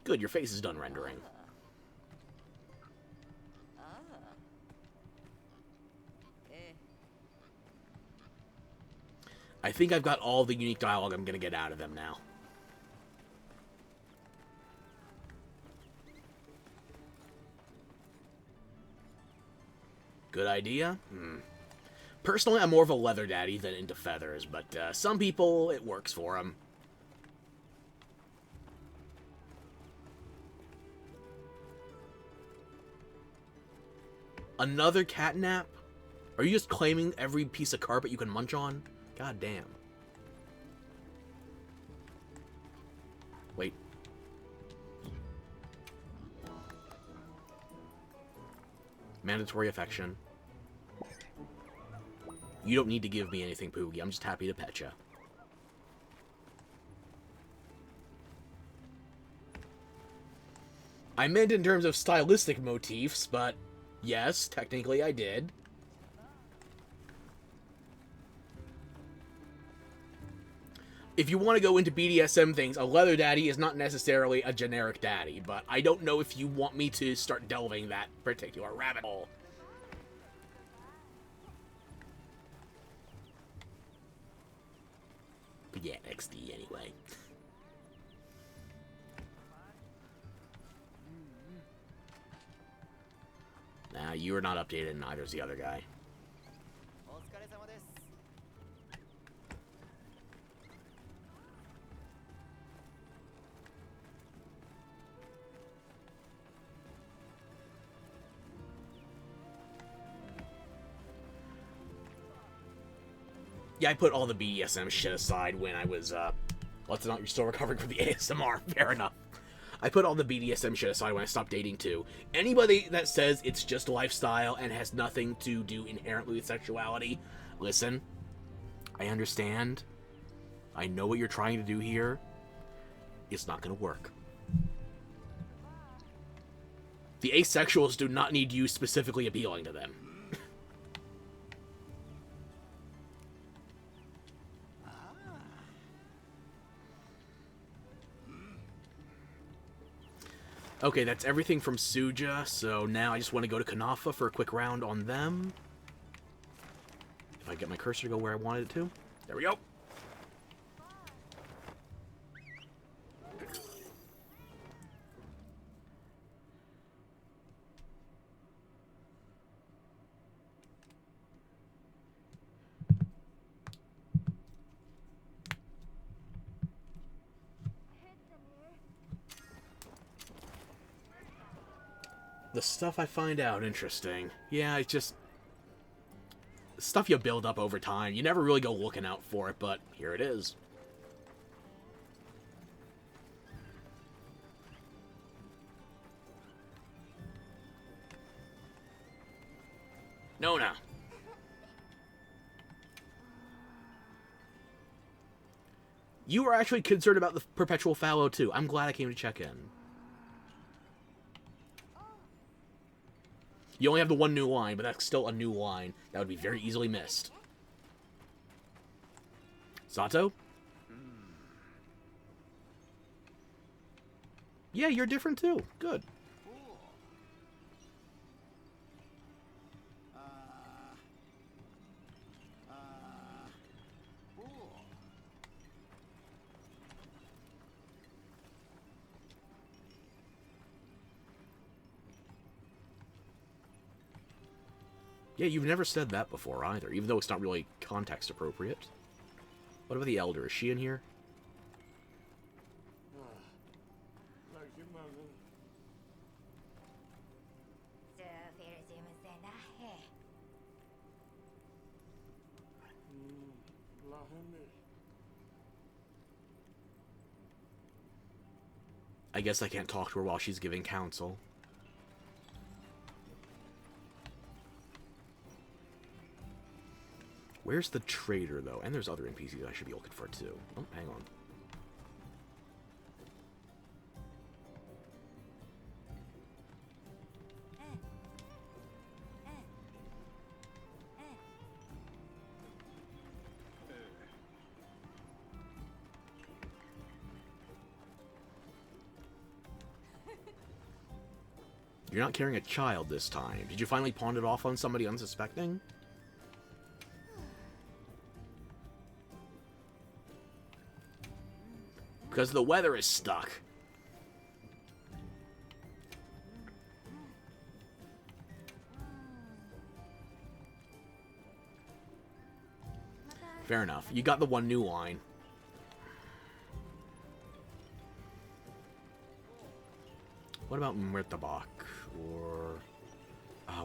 Good, your face is done rendering. I think I've got all the unique dialogue I'm going to get out of them now. Good idea? Personally, I'm more of a leather daddy than into feathers, but some people, it works for them. Another catnap? Are you just claiming every piece of carpet you can munch on? God damn. Wait. Mandatory affection. You don't need to give me anything, Poogie. I'm just happy to pet ya. I meant in terms of stylistic motifs, but yes, technically I did. If you want to go into BDSM things, a leather daddy is not necessarily a generic daddy, but I don't know if you want me to start delving that particular rabbit hole. But yeah, XD anyway. Nah, you are not updated, and neither is the other guy. Yeah, I put all the BDSM shit aside when I was, what's it not, you're still recovering from the ASMR, fair enough. I put all the BDSM shit aside when I stopped dating, too. Anybody that says it's just lifestyle and has nothing to do inherently with sexuality, listen, I understand. I know what you're trying to do here. It's not gonna work. The asexuals do not need you specifically appealing to them. Okay, that's everything from Suja, so now I just want to go to Kanafa for a quick round on them. If I get my cursor to go where I wanted it to. There we go. The stuff I find out interesting. Yeah, it's just stuff you build up over time. You never really go looking out for it, but here it is. Nona. You were actually concerned about the perpetual fallow, too. I'm glad I came to check in. You only have the one new line, but that's still a new line. That would be very easily missed. Sato? Yeah, you're different too. Good. Yeah, you've never said that before either, even though it's not really context appropriate. What about the Elder? Is she in here? I guess I can't talk to her while she's giving counsel. Where's the trader, though? And there's other NPCs I should be looking for, too. Oh, hang on. You're not carrying a child this time. Did you finally pawn it off on somebody unsuspecting? Because the weather is stuck. Fair enough. You got the one new line. What about Murtabak? Or...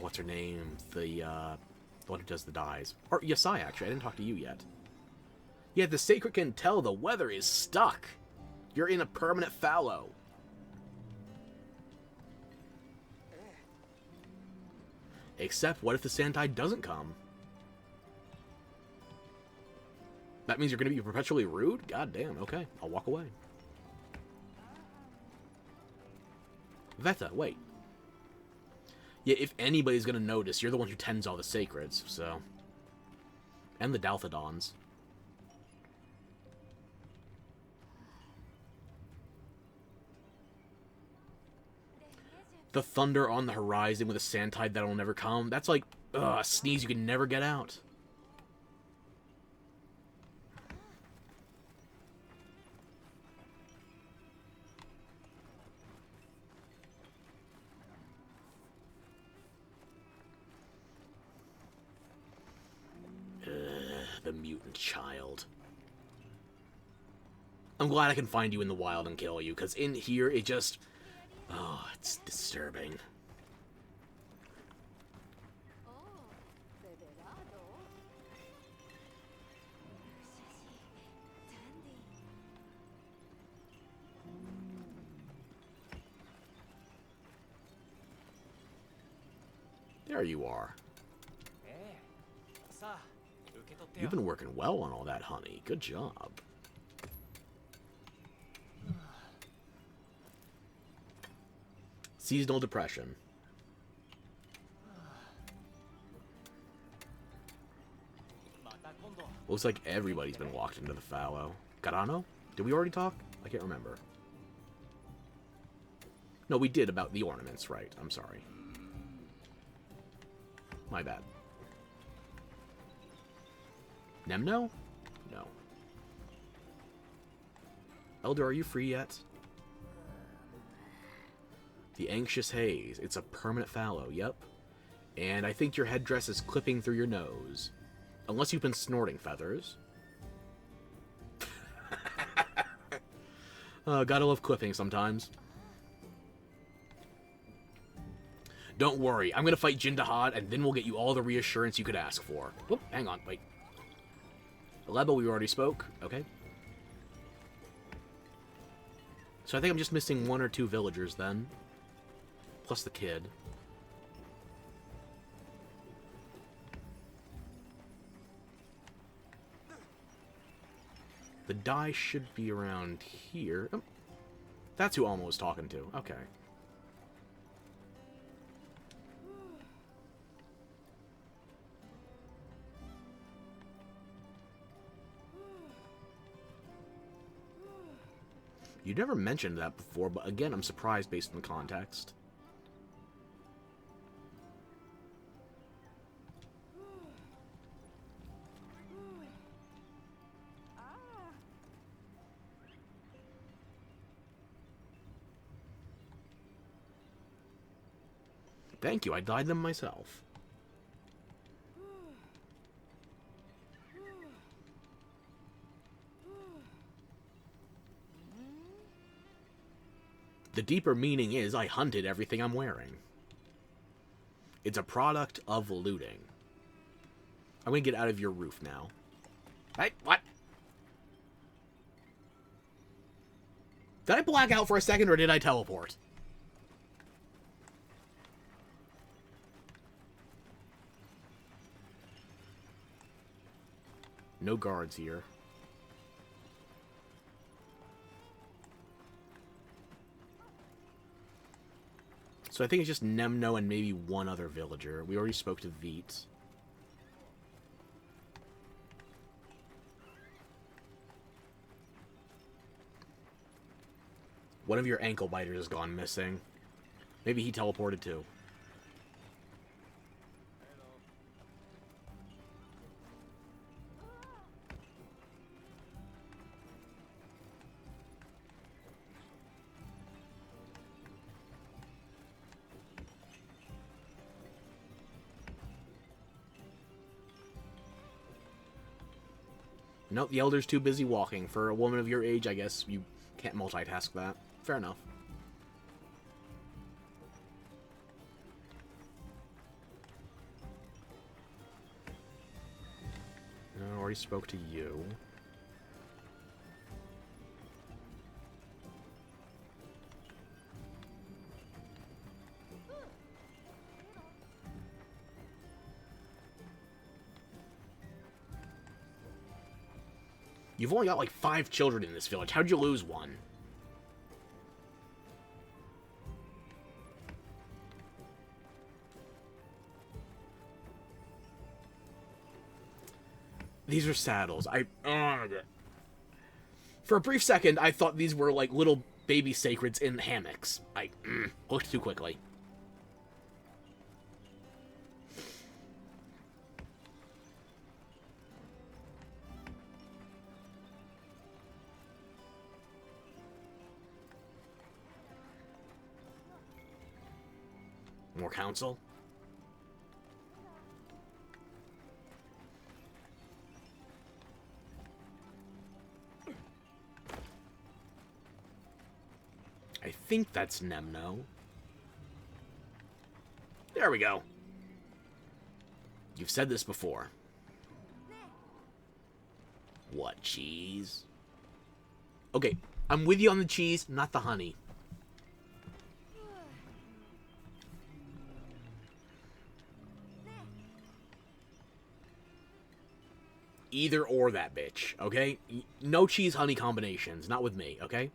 what's her name? The one who does the dyes. Or Yasai, actually. I didn't talk to you yet. Yeah, the Sacred can tell the weather is stuck. You're in a permanent fallow. Except, what if the Sandtide doesn't come? That means you're going to be perpetually rude? God damn, okay. I'll walk away. Veta, wait. Yeah, if anybody's going to notice, you're the one who tends all the sacreds, so... And the Dalthodons. The thunder on the horizon with a Sandtide that'll never come. That's like, a sneeze you can never get out. The mutant child. I'm glad I can find you in the wild and kill you, because in here, it just... Oh, it's disturbing. There you are. You've been working well on all that, honey. Good job. Seasonal depression. Looks like everybody's been walked into the fallow. Garano? Did we already talk? I can't remember. No, we did about the ornaments, right. I'm sorry. My bad. Nemno? No. Elder, are you free yet? The Anxious Haze. It's a permanent fallow, yep. And I think your headdress is clipping through your nose. Unless you've been snorting feathers. Gotta love clipping sometimes. Don't worry, I'm gonna fight Jindahad, and then we'll get you all the reassurance you could ask for. Whoop, hang on, wait. Lebo, we already spoke. Okay. So I think I'm just missing 1 or 2 villagers then. Plus the kid. The die should be around here. Oh, that's who Alma was talking to. Okay. You never mentioned that before, but again, I'm surprised based on the context. Thank you, I dyed them myself. The deeper meaning is I hunted everything I'm wearing. It's a product of looting. I'm gonna get out of your roof now. Hey, what? Did I black out for a second, or did I teleport? No guards here. So I think it's just Nemno and maybe one other villager. We already spoke to Veet. One of your ankle biters has gone missing. Maybe he teleported too. Nope, the elder's too busy walking. For a woman of your age, I guess you can't multitask that. Fair enough. I already spoke to you. You've only got like 5 children in this village. How'd you lose one? These are saddles. For a brief second, I thought these were like little baby sacreds in hammocks. I looked too quickly. More council? I think that's Nemno. There we go. You've said this before. What, cheese? Okay, I'm with you on the cheese, not the honey. Either or that bitch, okay? No cheese honey combinations, not with me, okay?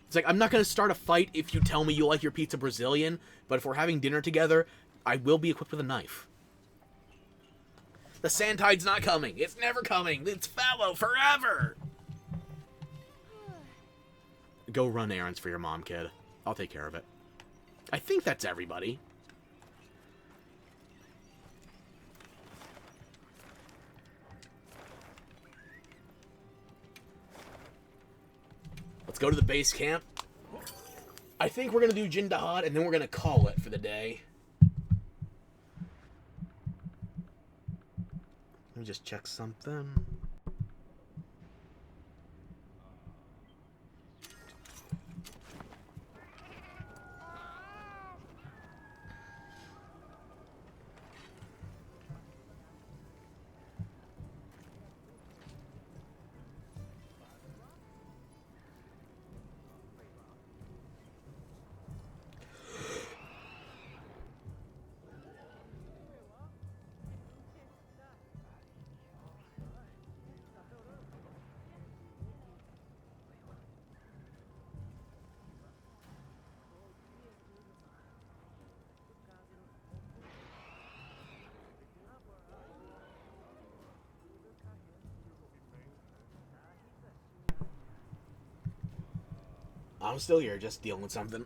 It's like, I'm not gonna start a fight if you tell me you like your pizza Brazilian, but if we're having dinner together, I will be equipped with a knife. The sand tide's not coming. It's never coming. It's fallow forever. Go run errands for your mom, kid. I'll take care of it. I think that's everybody. Let's go to the base camp. I think we're going to do Jindahad, and then we're going to call it for the day. Let me just check something. I'm still here, just dealing with something.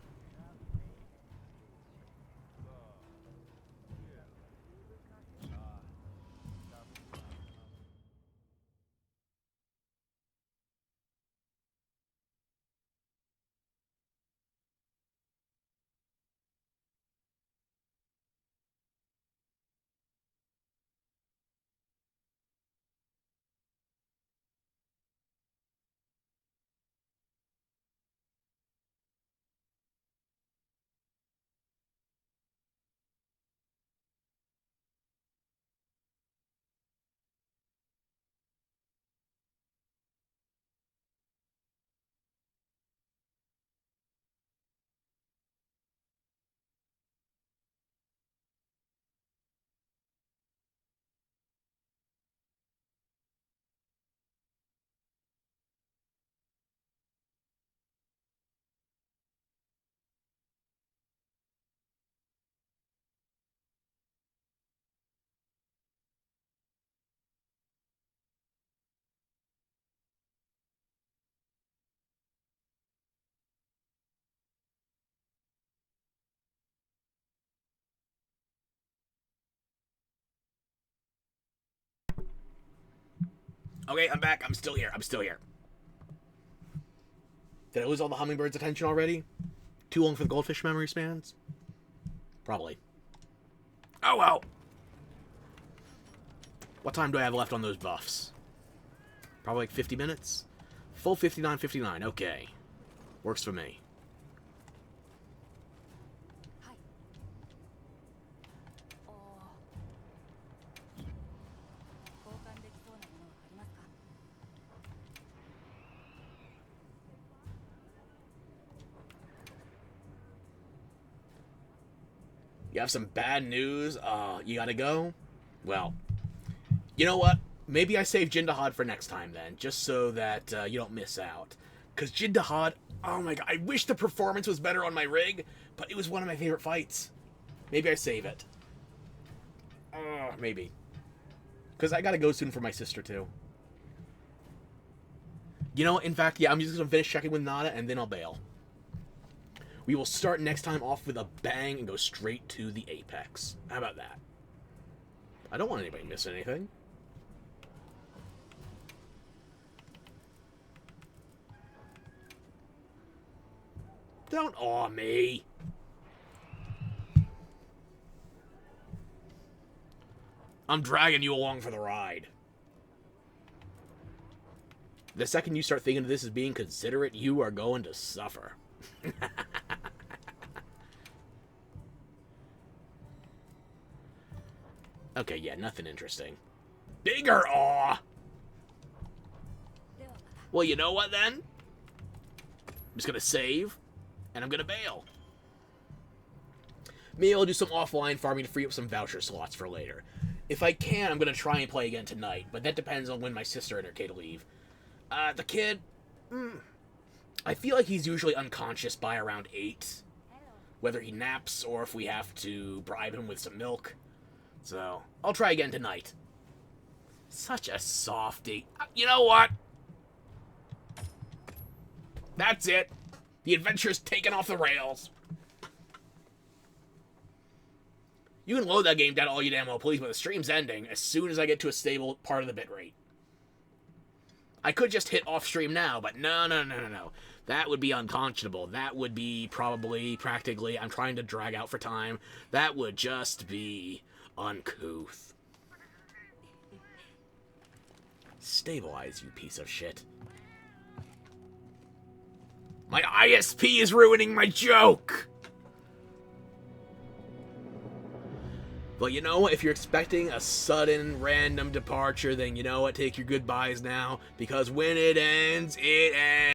Okay, I'm back. I'm still here. I'm still here. Did I lose all the hummingbirds' attention already? Too long for the goldfish memory spans? Probably. Oh, well. What time do I have left on those buffs? Probably like 50 minutes? Full 59:59. Okay. Works for me. You have some bad news? You gotta go? Well, you know what? Maybe I save Jindahad for next time then, just so that you don't miss out. Because Jindahad, oh my god, I wish the performance was better on my rig, but it was one of my favorite fights. Maybe I save it. Maybe. Because I gotta go soon for my sister too. You know, in fact, yeah, I'm just gonna finish checking with Nada and then I'll bail. We will start next time off with a bang and go straight to the apex. How about that? I don't want anybody to miss anything. Don't awe me. I'm dragging you along for the ride. The second you start thinking of this as being considerate, you are going to suffer. Okay, yeah, nothing interesting. Bigger awe! Well, you know what then? I'm just gonna save, and I'm gonna bail. Maybe I'll do some offline farming to free up some voucher slots for later. If I can, I'm gonna try and play again tonight, but that depends on when my sister and her kid leave. The kid... I feel like he's usually unconscious by around 8. Whether he naps or if we have to bribe him with some milk. So, I'll try again tonight. Such a softie. You know what? That's it. The adventure's taken off the rails. You can load that game down all you damn well please, but the stream's ending as soon as I get to a stable part of the bitrate. I could just hit off stream now, but no. That would be unconscionable. That would be probably, practically, I'm trying to drag out for time. That would just be uncouth. Stabilize, you piece of shit. My ISP is ruining my joke! But you know what? If you're expecting a sudden, random departure, then you know what? Take your goodbyes now. Because when it ends, it ends.